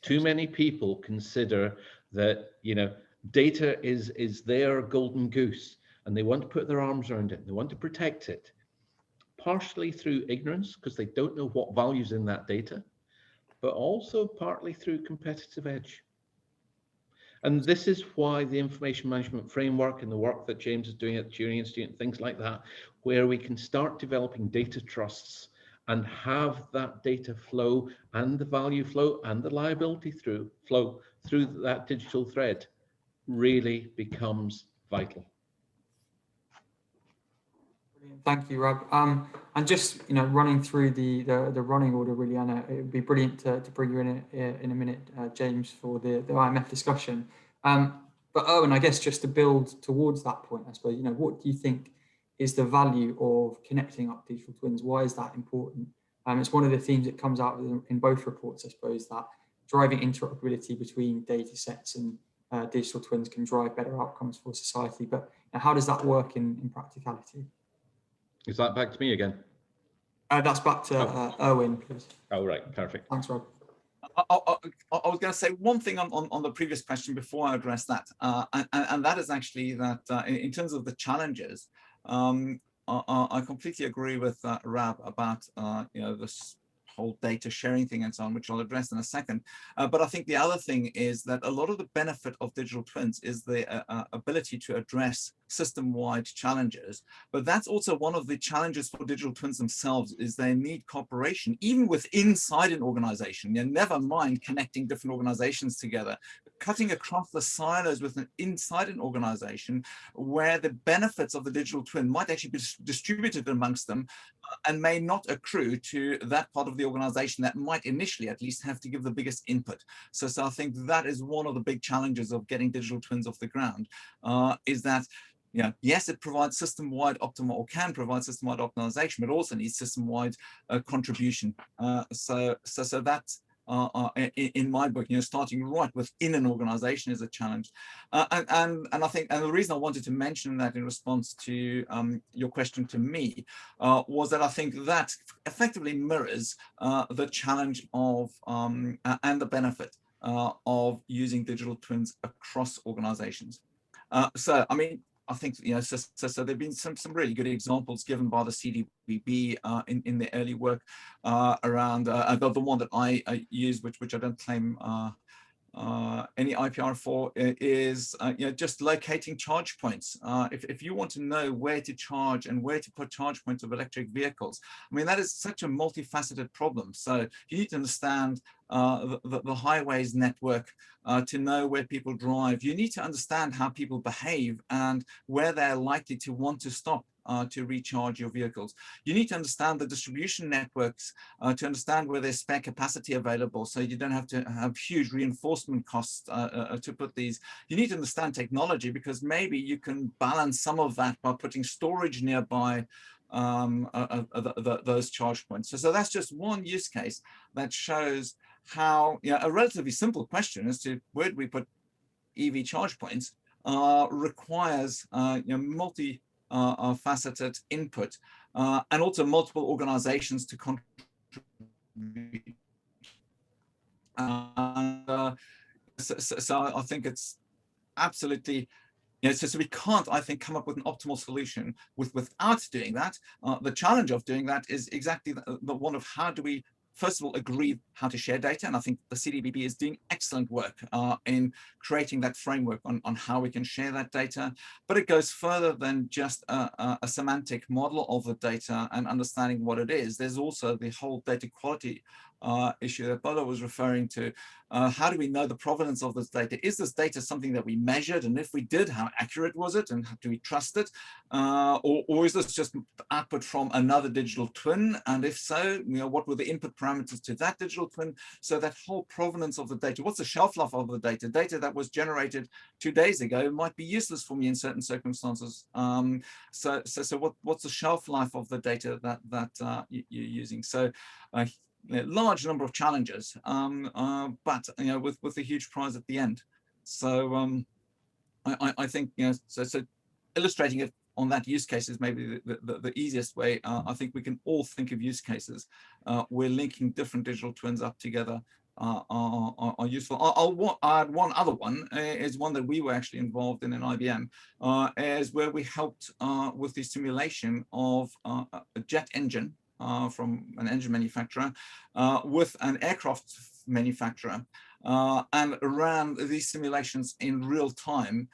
Too many people consider that, you know, data is their golden goose, and they want to put their arms around it. They want to protect it, partially through ignorance, because they don't know what value's in that data, but also partly through competitive edge. And this is why the information management framework and the work that James is doing at the Turing Institute and things like that, where we can start developing data trusts and have that data flow and the value flow and the liability flow through that digital thread, really becomes vital. Brilliant. Thank you, Rob. And just, you know, running through the running order, really, Anna, it would be brilliant to bring you in a minute, James, for the IMF discussion. But Owen, I guess just to build towards that point, I suppose, you know, what do you think is the value of connecting up digital twins? Why is that important? It's one of the themes that comes out in both reports, I suppose, that driving interoperability between data sets and digital twins can drive better outcomes for society. But how does that work in practicality? Is that back to me again? That's back to Owen, please. Oh, right, perfect. Thanks, Rob. I was going to say one thing on the previous question before I address that, and that is actually that in terms of the challenges, I completely agree with Rab about you know, this whole data sharing thing and so on, which I'll address in a second. But I think the other thing is that a lot of the benefit of digital twins is the ability to address system-wide challenges. But that's also one of the challenges for digital twins themselves, is they need cooperation, even with inside an organization. You know, never mind connecting different organizations together, cutting across the silos with inside an organization where the benefits of the digital twin might actually be distributed amongst them and may not accrue to that part of the organization that might initially at least have to give the biggest input. So I think that is one of the big challenges of getting digital twins off the ground, is that, you know, yes, it provides system-wide can provide system-wide optimization, but also needs system-wide contribution. So that's in my book, you know, starting right within an organization is a challenge. And I think, and the reason I wanted to mention that in response to your question to me was that I think that effectively mirrors the challenge of and the benefit of using digital twins across organizations. So, I mean, I think, you know, so there have been some really good examples given by the CDBB in the early work around the one that I use, which I don't claim any IPR for, is you know, just locating charge points. If you want to know where to charge and where to put charge points of electric vehicles, I mean, that is such a multifaceted problem. So you need to understand the highways network to know where people drive. You need to understand how people behave and where they're likely to want to stop to recharge your vehicles. You need to understand the distribution networks to understand where there's spare capacity available, so you don't have to have huge reinforcement costs to put these. You need to understand technology, because maybe you can balance some of that by putting storage nearby those charge points. So that's just one use case that shows how, you know, a relatively simple question as to where do we put EV charge points requires you know, multi-faceted input and also multiple organizations to contribute. So I think it's absolutely, you know, so we can't, I think, come up with an optimal solution without doing that. The challenge of doing that is exactly the one of how do we first of all, agree how to share data. And I think the CDBB is doing excellent work in creating that framework on how we can share that data. But it goes further than just a semantic model of the data and understanding what it is. There's also the whole data quality issue that Bola was referring to. How do we know the provenance of this data? Is this data something that we measured? And if we did, how accurate was it? And do we trust it? Or is this just output from another digital twin? And if so, what were the input parameters to that digital twin? So that whole provenance of the data, what's the shelf life of the data? Data that was generated 2 days ago might be useless for me in certain circumstances. So what's the shelf life of the data that you're using? So large number of challenges, but with a huge prize at the end. So I think so illustrating it on that use case is maybe the easiest way. I think we can all think of use cases where linking different digital twins up together are useful. I'll add one other one, is one that we were actually involved in IBM, is where we helped with the simulation of a jet engine from an engine manufacturer with an aircraft manufacturer, and ran these simulations in real time,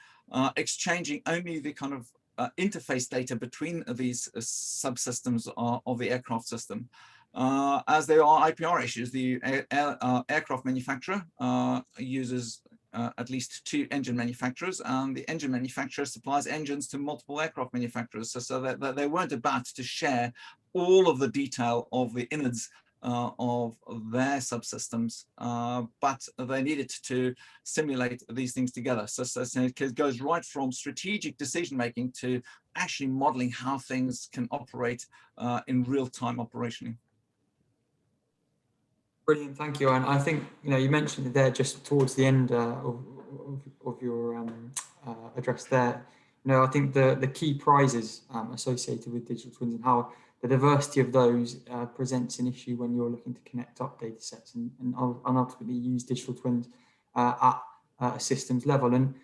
exchanging only the kind of interface data between these subsystems of the aircraft system. As there are IPR issues, the aircraft manufacturer uses at least 2 engine manufacturers, and the engine manufacturer supplies engines to multiple aircraft manufacturers, so that they weren't about to share all of the detail of the innards of their subsystems, but they needed to simulate these things together. So it goes right from strategic decision making to actually modeling how things can operate in real time operationally. Brilliant, thank you. And I think you mentioned it there just towards the end of your address there. I think the key prizes associated with digital twins and how the diversity of those presents an issue when you're looking to connect up data sets and ultimately use digital twins at a systems level. And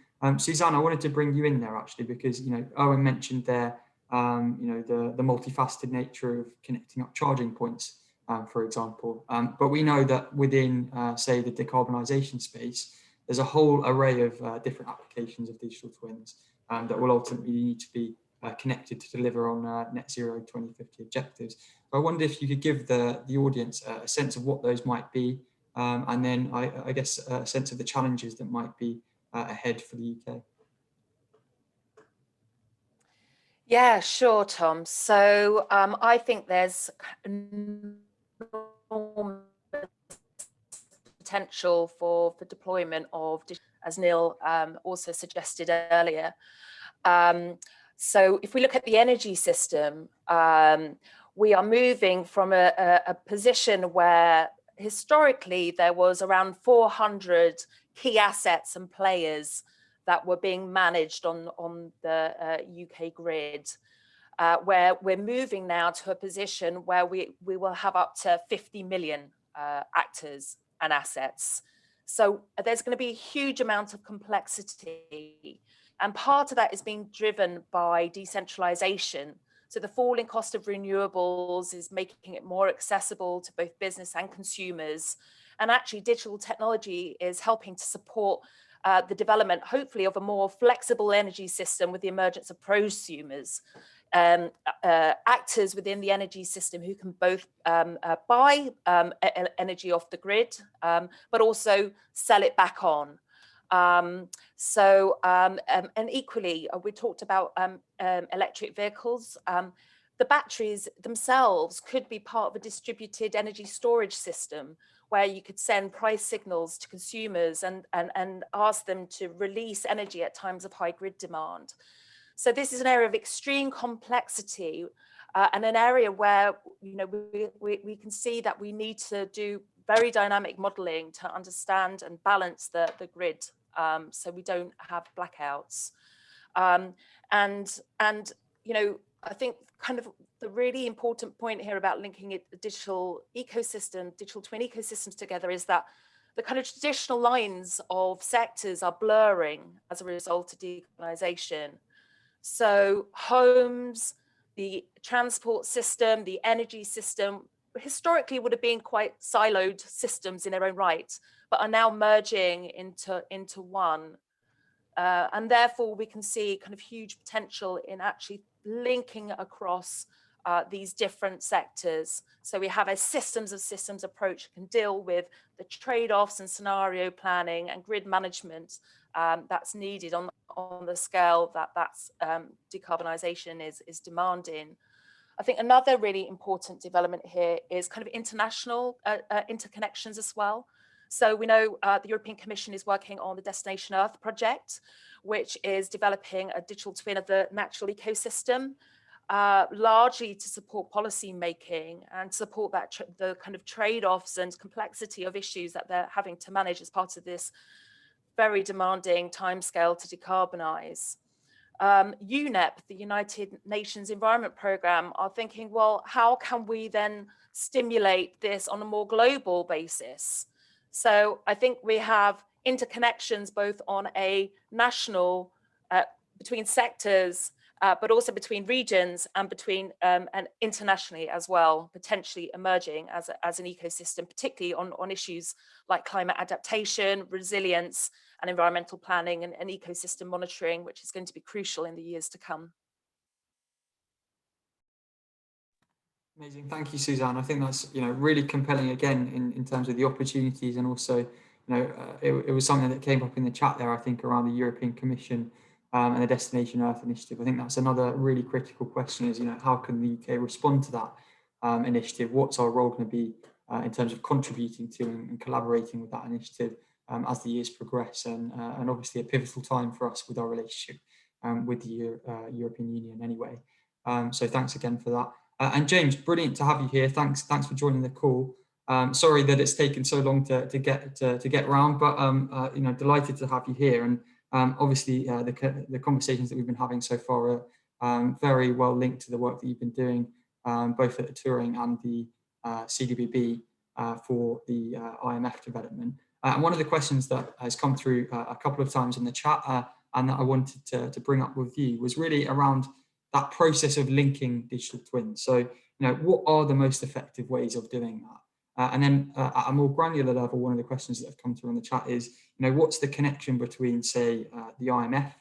Suzanne, I wanted to bring you in there actually, because Owen mentioned there the multifaceted nature of connecting up charging points, for example. But we know that within, say, the decarbonisation space, there's a whole array of different applications of digital twins that will ultimately need to be connected to deliver on net zero 2050 objectives. So I wonder if you could give the audience a sense of what those might be, and then I guess a sense of the challenges that might be ahead for the UK. Yeah, sure, Tom. So I think there's enormous potential for deployment of, as Neil also suggested earlier. So if we look at the energy system, we are moving from a position where historically there was around 400 key assets and players that were being managed on the UK grid, where we're moving now to a position where we will have up to 50 million actors and assets. So there's going to be a huge amount of complexity. And part of that is being driven by decentralization. So the falling cost of renewables is making it more accessible to both business and consumers. And actually digital technology is helping to support the development, hopefully, of a more flexible energy system with the emergence of prosumers, actors within the energy system who can both buy energy off the grid, but also sell it back on. And equally, we talked about electric vehicles. The batteries themselves could be part of a distributed energy storage system where you could send price signals to consumers and ask them to release energy at times of high grid demand. So this is an area of extreme complexity and an area where we can see that we need to do very dynamic modeling to understand and balance the grid, so we don't have blackouts. I think kind of the really important point here about linking the digital ecosystem, digital twin ecosystems together is that the kind of traditional lines of sectors are blurring as a result of decarbonisation. So homes, the transport system, the energy system, historically would have been quite siloed systems in their own right, but are now merging into one. And therefore we can see kind of huge potential in actually linking across these different sectors. So we have a systems of systems approach that can deal with the trade-offs and scenario planning and grid management that's needed on the scale that's decarbonisation is demanding. I think another really important development here is kind of international interconnections as well. So we know the European Commission is working on the Destination Earth project, which is developing a digital twin of the natural ecosystem, largely to support policy making and support that the kind of trade-offs and complexity of issues that they're having to manage as part of this very demanding timescale to decarbonise. UNEP, the United Nations Environment Programme, are thinking, well, how can we then stimulate this on a more global basis? So I think we have interconnections both on a national, between sectors, but also between regions and between and internationally as well, potentially emerging as an ecosystem, particularly on issues like climate adaptation, resilience, and environmental planning and ecosystem monitoring, which is going to be crucial in the years to come. Amazing, thank you, Suzanne. I think that's really compelling again in terms of the opportunities, and also it was something that came up in the chat there, I think, around the European Commission and the Destination Earth initiative. I think that's another really critical question: is how can the UK respond to that initiative? What's our role going to be in terms of contributing to and collaborating with that initiative as the years progress, and obviously a pivotal time for us with our relationship with the European Union anyway. So thanks again for that. And James, brilliant to have you here. Thanks for joining the call. Sorry that it's taken so long to get round, but delighted to have you here. And obviously the conversations that we've been having so far are very well linked to the work that you've been doing, both at the Turing and the CDBB for the IMF development. And one of the questions that has come through a couple of times in the chat and that I wanted to bring up with you was really around that process of linking digital twins. So, what are the most effective ways of doing that? And then at a more granular level, one of the questions that have come through in the chat is, what's the connection between, say, the IMF,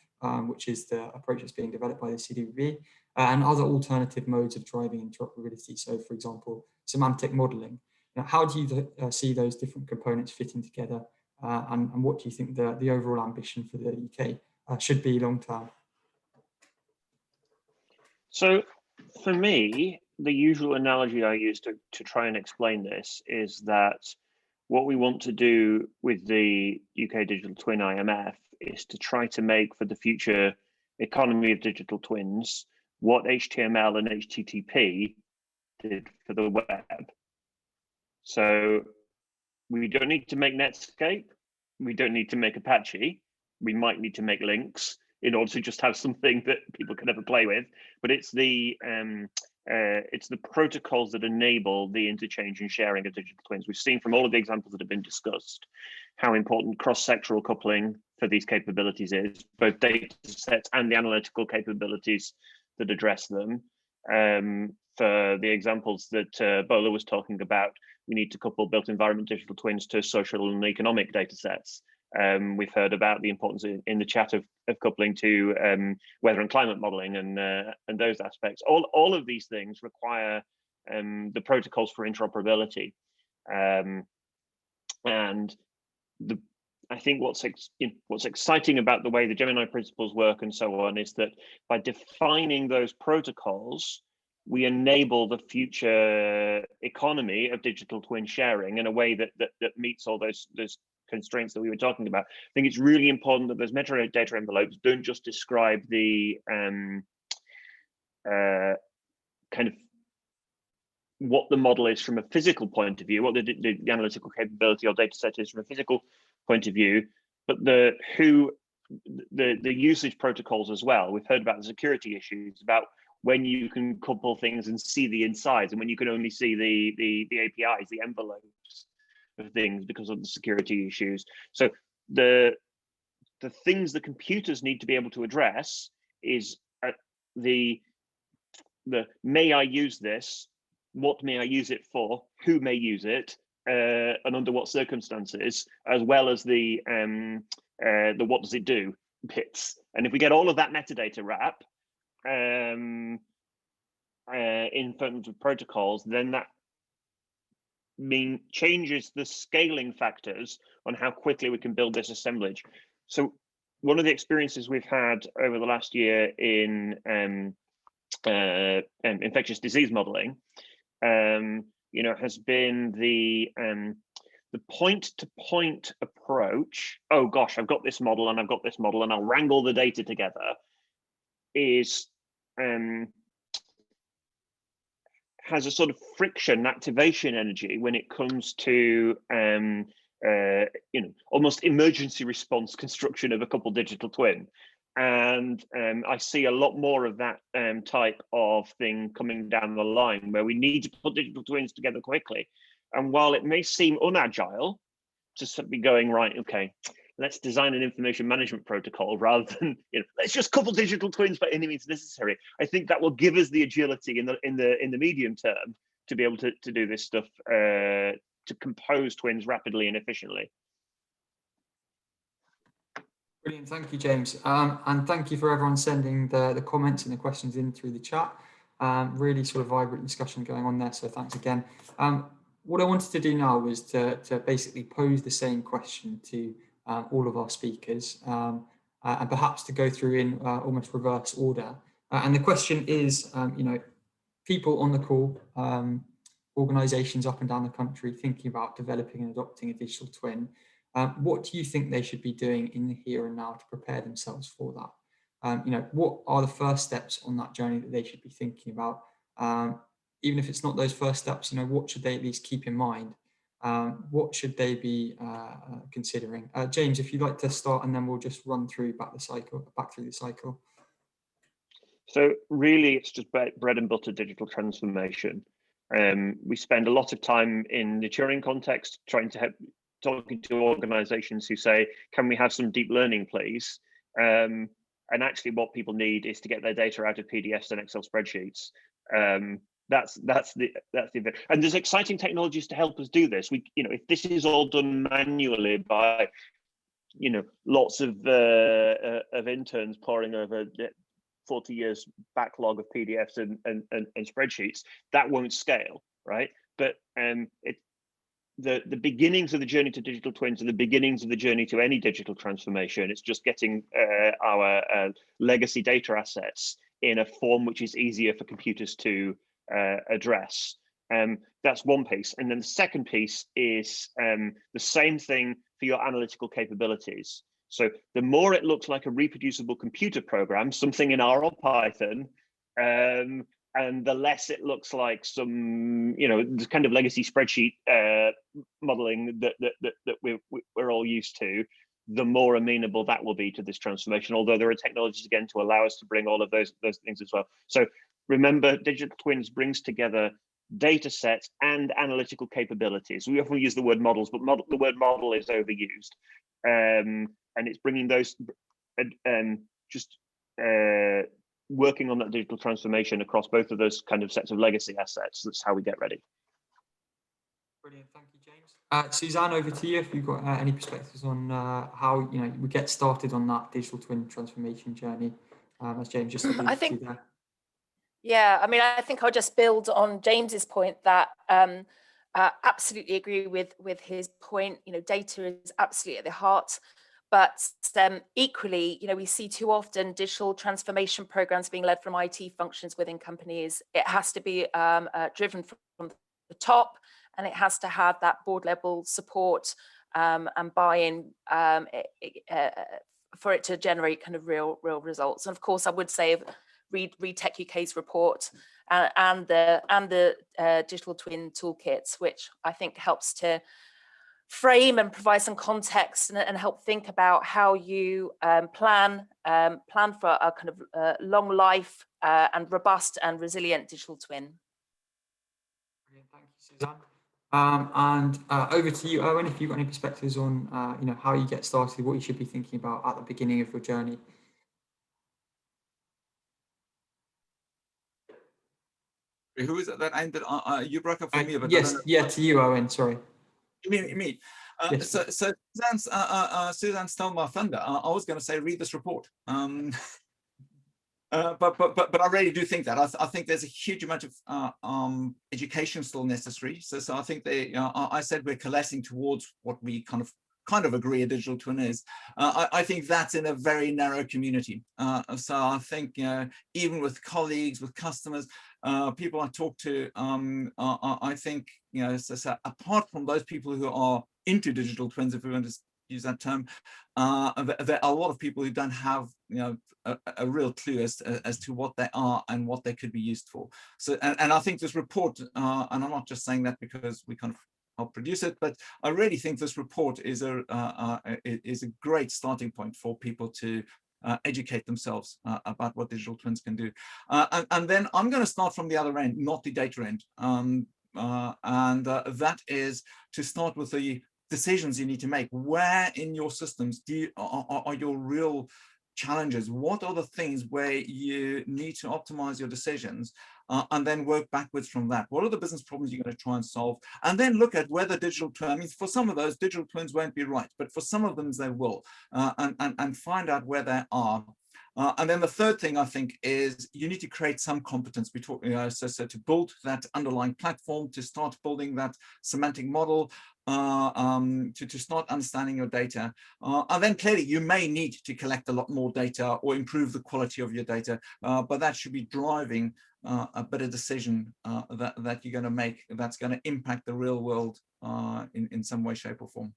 which is the approach that's being developed by the CDBB, and other alternative modes of driving interoperability? So, for example, semantic modelling. How do you see those different components fitting together, and what do you think the overall ambition for the UK should be long term? So for me, the usual analogy I use to try and explain this is that what we want to do with the UK Digital Twin IMF is to try to make for the future economy of digital twins what HTML and HTTP did for the web. So we don't need to make Netscape. We don't need to make Apache. We might need to make links in order to just have something that people can ever play with. But it's the protocols that enable the interchange and sharing of digital twins. We've seen from all of the examples that have been discussed how important cross-sectoral coupling for these capabilities is, both data sets and the analytical capabilities that address them. For the examples that Bola was talking about, we need to couple built environment digital twins to social and economic data sets. We've heard about the importance in the chat of coupling to weather and climate modeling and those aspects. All of these things require the protocols for interoperability. And I think what's exciting about the way the Gemini principles work and so on is that by defining those protocols, we enable the future economy of digital twin sharing in a way that meets all those constraints that we were talking about. I think it's really important that those metadata envelopes don't just describe the kind of what the model is from a physical point of view, what the analytical capability or data set is from a physical point of view, but the usage protocols as well. We've heard about the security issues, about when you can couple things and see the insides, and when you can only see the APIs, the envelopes of things because of the security issues. So the things the computers need to be able to address is the may I use this what may I use it for, who may use it, and under what circumstances, as well as the what does it do bits. And if we get all of that metadata wrap in terms of protocols, then that changes the scaling factors on how quickly we can build this assemblage. So one of the experiences we've had over the last year in infectious disease modeling, has been the point-to-point approach. Oh gosh, I've got this model and I've got this model and I'll wrangle the data together. Has a sort of friction activation energy when it comes to almost emergency response construction of a couple digital twin. And I see a lot more of that type of thing coming down the line, where we need to put digital twins together quickly. And while it may seem unagile to be going, right, okay, let's design an information management protocol rather than, let's just couple digital twins by any means necessary. I think that will give us the agility in the medium term to be able to do this stuff, to compose twins rapidly and efficiently. Brilliant, thank you, James. And thank you for everyone sending the comments and the questions in through the chat. Really sort of vibrant discussion going on there, so thanks again. What I wanted to do now was to basically pose the same question to all of our speakers, and perhaps to go through in almost reverse order. And the question is, people on the call, organisations up and down the country thinking about developing and adopting a digital twin, what do you think they should be doing in the here and now to prepare themselves for that? What are the first steps on that journey that they should be thinking about? Even if it's not those first steps, what should they at least keep in mind? What should they be considering? James, if you'd like to start, and then we'll just run through back through the cycle. So really, it's just bread and butter digital transformation. We spend a lot of time in the Turing context talking to organizations who say, can we have some deep learning, please? And actually what people need is to get their data out of PDFs and Excel spreadsheets. That's the event. And there's exciting technologies to help us do this. If this is all done manually by, lots of interns poring over 40 years backlog of PDFs and spreadsheets, that won't scale, right? But the beginnings of the journey to digital twins are the beginnings of the journey to any digital transformation. It's just getting our legacy data assets in a form which is easier for computers to address. That's one piece. And then the second piece is the same thing for your analytical capabilities. So the more it looks like a reproducible computer program, something in R or Python, and the less it looks like some, this kind of legacy spreadsheet modeling that we're all used to, the more amenable that will be to this transformation. Although there are technologies again to allow us to bring all of those things as well. So remember, digital twins brings together data sets and analytical capabilities. We often use the word models, but the word model is overused. And it's bringing those, working on that digital transformation across both of those kind of sets of legacy assets. That's how we get ready. Brilliant, thank you, James. Suzanne, over to you if you've got any perspectives on how we get started on that digital twin transformation journey, as James just alluded to there. Yeah, I think I'll just build on James's point that absolutely agree with his point. Data is absolutely at the heart. But equally, we see too often digital transformation programs being led from IT functions within companies. It has to be driven from the top, and it has to have that board level support and buy-in for it to generate kind of real results. And of course, I would say read techUK's report and the digital twin toolkits, which I think helps to frame and provide some context and help think about how you plan for a kind of long life and robust and resilient digital twin. Brilliant, thank you, Suzanne. And over to you, Owen, if you've got any perspectives on how you get started, what you should be thinking about at the beginning of your journey. Who is it that ended? You broke up for me, but yes, yeah, to you, Owen. Sorry. You mean me? Yes. So Suzanne stole my thunder. I was going to say read this report. But I really do think that I think there's a huge amount of education still necessary. So I think I said we're coalescing towards what we kind of agree a digital twin is. I think that's in a very narrow community. So I think even with colleagues, with customers, people I talk to, I think so apart from those people who are into digital twins, if we want to use that term, there are a lot of people who don't have a real clue as to what they are and what they could be used for. So and I think this report, and I'm not just saying that because we kind of help produce it, but I really think this report is a great starting point for people to educate themselves about what digital twins can do. And then I'm going to start from the other end, not the data end. That is to start with the decisions you need to make. Where in your systems are your real challenges? What are the things where you need to optimize your decisions, and then work backwards from that? What are the business problems you're going to try and solve? And then look at whether digital twins, I mean, for some of those, digital twins won't be right, but for some of them they will, and find out where they are. And then the third thing I think is you need to create some competence. We talk, so to build that underlying platform, to start building that semantic model, to start understanding your data. And then clearly you may need to collect a lot more data or improve the quality of your data, but that should be driving a better decision that you're going to make that's going to impact the real world in some way, shape or form.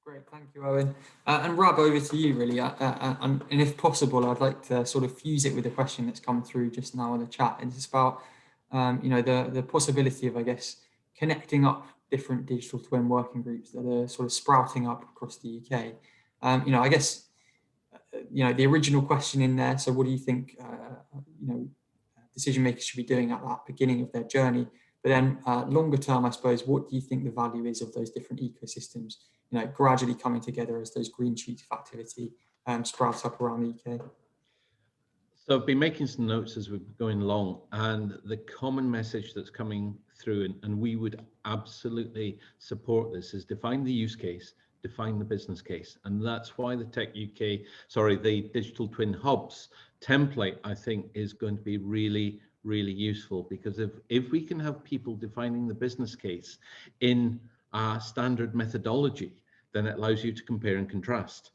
Great, thank you, Owen. And Rob, over to you, really. And if possible, I'd like to sort of fuse it with a question that's come through just now in the chat. And it's about, the possibility of, I guess, connecting up different digital twin working groups that are sort of sprouting up across the UK. I guess, the original question in there. So, what do you think, decision makers should be doing at that beginning of their journey? But then, longer term, I suppose, what do you think the value is of those different ecosystems? Gradually coming together as those green shoots of activity sprouts up around the UK. So I've been making some notes as we've been going along, and the common message that's coming through, and we would absolutely support this, is define the use case, define the business case. And that's why the techUK, the digital twin hubs template, I think, is going to be really, really useful, because if we can have people defining the business case in standard methodology, then it allows you to compare and contrast.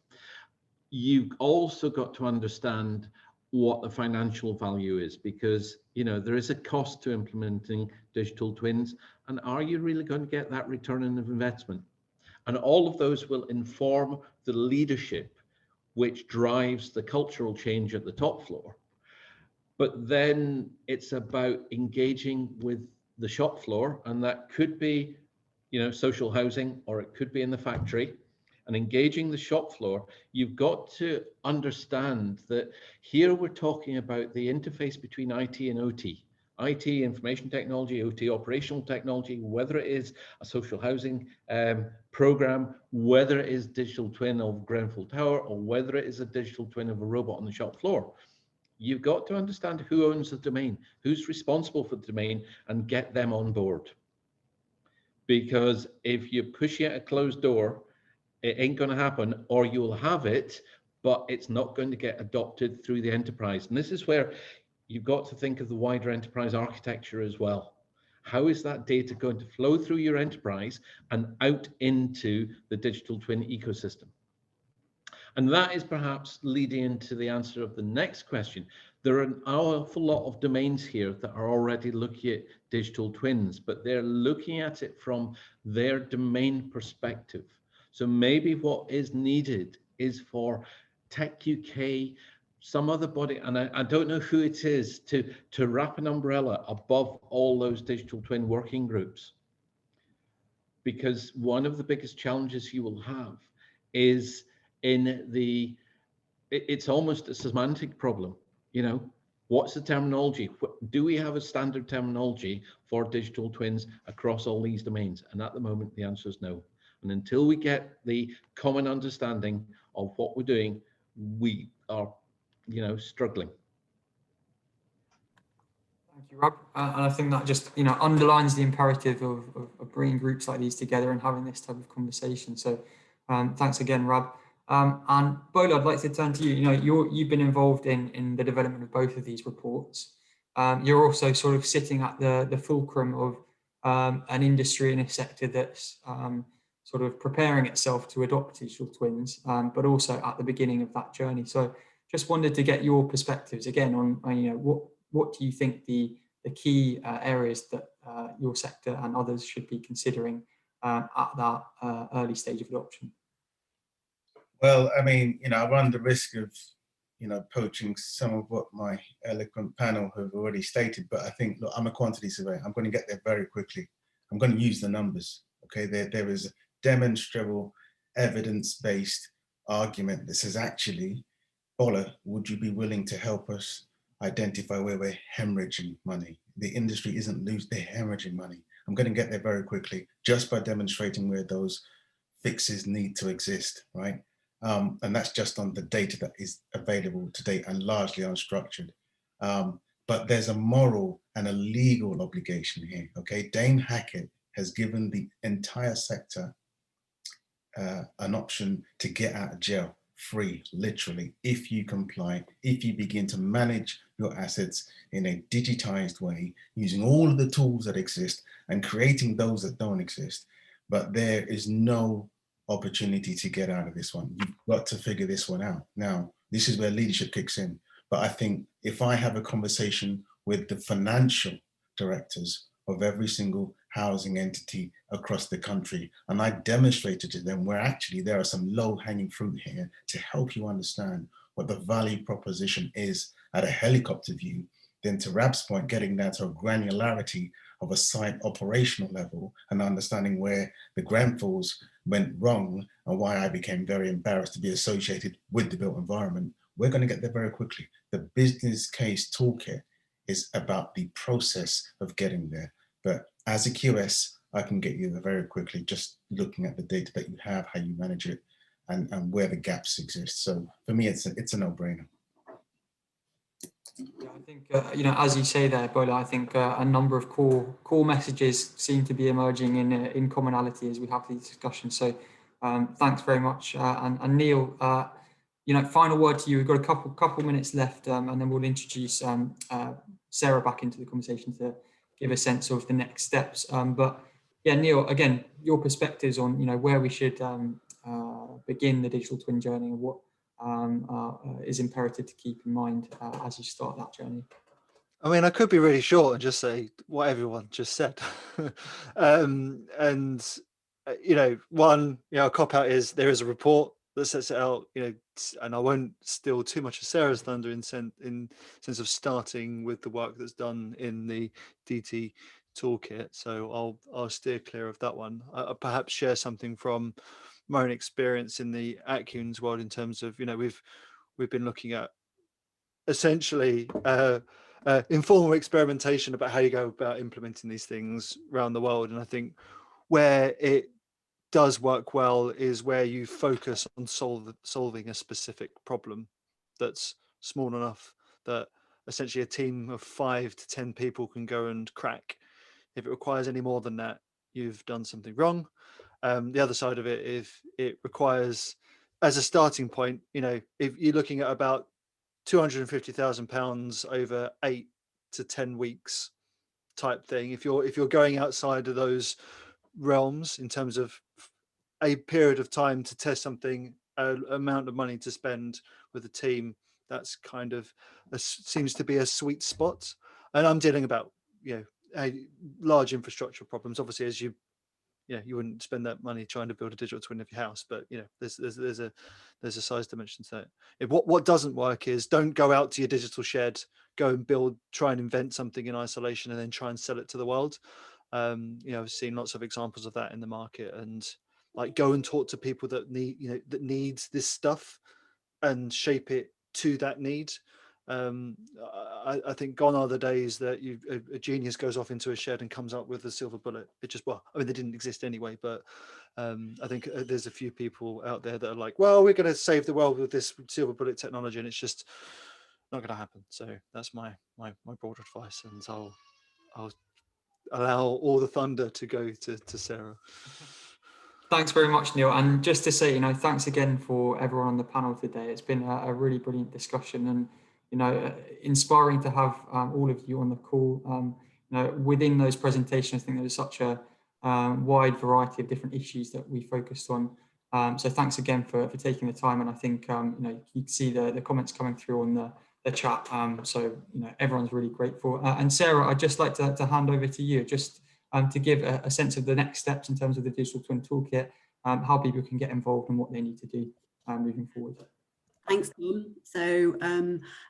You've also got to understand what the financial value is, because there is a cost to implementing digital twins, and are you really going to get that return on investment? And all of those will inform the leadership, which drives the cultural change at the top floor. But then it's about engaging with the shop floor, and that could be social housing, or it could be in the factory. And engaging the shop floor, you've got to understand that here we're talking about the interface between IT and OT. IT, information technology, OT, operational technology, whether it is a social housing program, whether it is digital twin of Grenfell Tower, or whether it is a digital twin of a robot on the shop floor. You've got to understand who owns the domain, who's responsible for the domain, and get them on board. Because if you push it a closed door, it ain't going to happen, or you'll have it, but it's not going to get adopted through the enterprise. And this is where you've got to think of the wider enterprise architecture as well. How is that data going to flow through your enterprise and out into the digital twin ecosystem? And that is perhaps leading into the answer of the next question. There are an awful lot of domains here that are already looking at digital twins, but they're looking at it from their domain perspective. So maybe what is needed is for techUK, some other body, and I don't know who it is, to wrap an umbrella above all those digital twin working groups. Because one of the biggest challenges you will have is it's almost a semantic problem. What's the terminology? Do we have a standard terminology for digital twins across all these domains? And at the moment, the answer is no. And until we get the common understanding of what we're doing, we are, struggling. Thank you, Rob. And I think that just, underlines the imperative of bringing groups like these together and having this type of conversation. So thanks again, Rob. And Bola, I'd like to turn to you. You've been involved in the development of both of these reports. You're also sort of sitting at the fulcrum of an industry in a sector that's sort of preparing itself to adopt digital twins, but also at the beginning of that journey. So just wanted to get your perspectives again on what do you think the key areas that your sector and others should be considering at that early stage of adoption? Well, I mean, I run the risk of, poaching some of what my eloquent panel have already stated, but I think, look, I'm a quantity surveyor. I'm going to get there very quickly. I'm going to use the numbers, okay? There is a demonstrable, evidence-based argument that says, actually, Bola, would you be willing to help us identify where we're hemorrhaging money? The industry isn't losing, they're hemorrhaging money. I'm going to get there very quickly just by demonstrating where those fixes need to exist, right? And that's just on the data that is available today and largely unstructured. But there's a moral and a legal obligation here, okay? Dane Hackett has given the entire sector an option to get out of jail free, literally, if you comply, if you begin to manage your assets in a digitized way, using all of the tools that exist and creating those that don't exist. But there is no opportunity to get out of this one. You've got to figure this one out. Now, this is where leadership kicks in. But I think if I have a conversation with the financial directors of every single housing entity across the country, and I demonstrated to them where actually there are some low-hanging fruit here to help you understand what the value proposition is at a helicopter view, then to Rab's point, getting down to a granularity of a site operational level and understanding where the Grenfells went wrong and why I became very embarrassed to be associated with the built environment, we're going to get there very quickly. The business case toolkit is about the process of getting there. But as a QS, I can get you there very quickly, just looking at the data that you have, how you manage it, and where the gaps exist. So for me, it's a no-brainer. Yeah, I think, as you say there, Bola, I think a number of core messages seem to be emerging in commonality as we have these discussions. So thanks very much. And Neil, final word to you. We've got a couple minutes left, and then we'll introduce Sarah back into the conversation to give a sense of the next steps. But yeah, Neil, again, your perspectives on where we should begin the digital twin journey and what is imperative to keep in mind as you start that journey. I mean, I could be really short and just say what everyone just said. One, a cop-out is there is a report that sets it out, and I won't steal too much of Sarah's thunder in sense of starting with the work that's done in the DT toolkit. So I'll steer clear of that one. I'll perhaps share something from my own experience in the Atcunes world in terms of, we've been looking at essentially informal experimentation about how you go about implementing these things around the world. And I think where it does work well is where you focus on solving a specific problem that's small enough that essentially a team of 5 to 10 people can go and crack. If it requires any more than that, you've done something wrong. The other side of it, if it requires, as a starting point, if you're looking at about £250,000 over 8 to 10 weeks type thing, if you're going outside of those realms in terms of a period of time to test something, amount of money to spend with a team, that's kind of seems to be a sweet spot. And I'm dealing about large infrastructure problems. Obviously, as you wouldn't spend that money trying to build a digital twin of your house, but there's a size dimension to it. What doesn't work is don't go out to your digital shed, go and try and invent something in isolation and then try and sell it to the world. I've seen lots of examples of that in the market, and go and talk to people that needs this stuff and shape it to that need. I think gone are the days that a genius goes off into a shed and comes up with a silver bullet. They didn't exist anyway, but I think there's a few people out there that are like, well, we're going to save the world with this silver bullet technology, and it's just not going to happen. So that's my broad advice, and I'll allow all the thunder to go to Sarah. Thanks very much, Neil. And just to say, thanks again for everyone on the panel today. It's been a really brilliant discussion, and inspiring to have all of you on the call. Within those presentations, I think there was such a wide variety of different issues that we focused on. So thanks again for taking the time. And I think you can see the comments coming through on the chat. So everyone's really grateful. And Sarah, I'd just like to hand over to you, just to give a sense of the next steps in terms of the Digital Twin Toolkit, how people can get involved and what they need to do moving forward. Thanks, Tom. So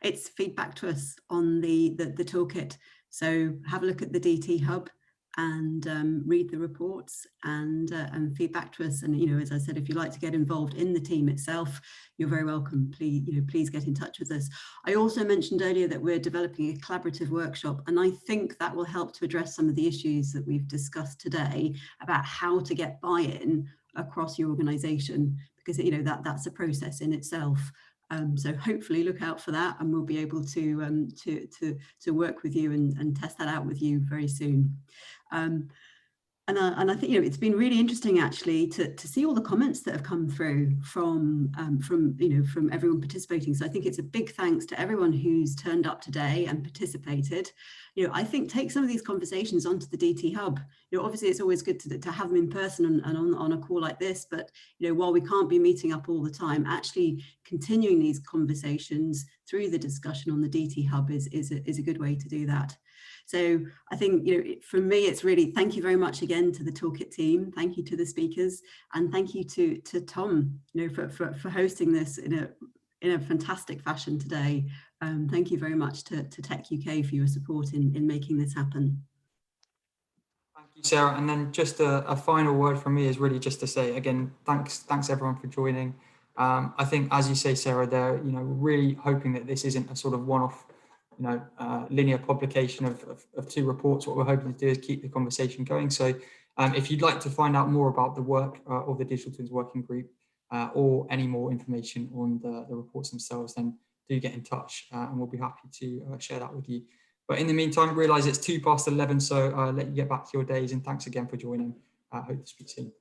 it's feedback to us on the toolkit. So have a look at the DT Hub and read the reports and feedback to us. And as I said, if you'd like to get involved in the team itself, you're very welcome. Please get in touch with us. I also mentioned earlier that we're developing a collaborative workshop, and I think that will help to address some of the issues that we've discussed today about how to get buy-in across your organisation, because that's a process in itself. So hopefully look out for that, and we'll be able to work with you and test that out with you very soon. And I think it's been really interesting actually to see all the comments that have come through from everyone participating. So I think it's a big thanks to everyone who's turned up today and participated. I think take some of these conversations onto the DT Hub. Obviously it's always good to have them in person and on a call like this, but while we can't be meeting up all the time, actually continuing these conversations through the discussion on the DT Hub is a good way to do that. So I think, for me, it's really thank you very much again to the Toolkit team. Thank you to the speakers, and thank you to Tom, for hosting this in a fantastic fashion today. Thank you very much to techUK for your support in making this happen. Thank you, Sarah. And then just a final word from me is really just to say again, thanks everyone for joining. I think, as you say, Sarah, they're really hoping that this isn't a sort of one-off linear publication of two reports. What we're hoping to do is keep the conversation going. So if you'd like to find out more about the work of the Digital Twins Working Group or any more information on the reports themselves, then do get in touch and we'll be happy to share that with you. But in the meantime, realise it's 11:02, so I'll let you get back to your days, and thanks again for joining. Hope to speak soon.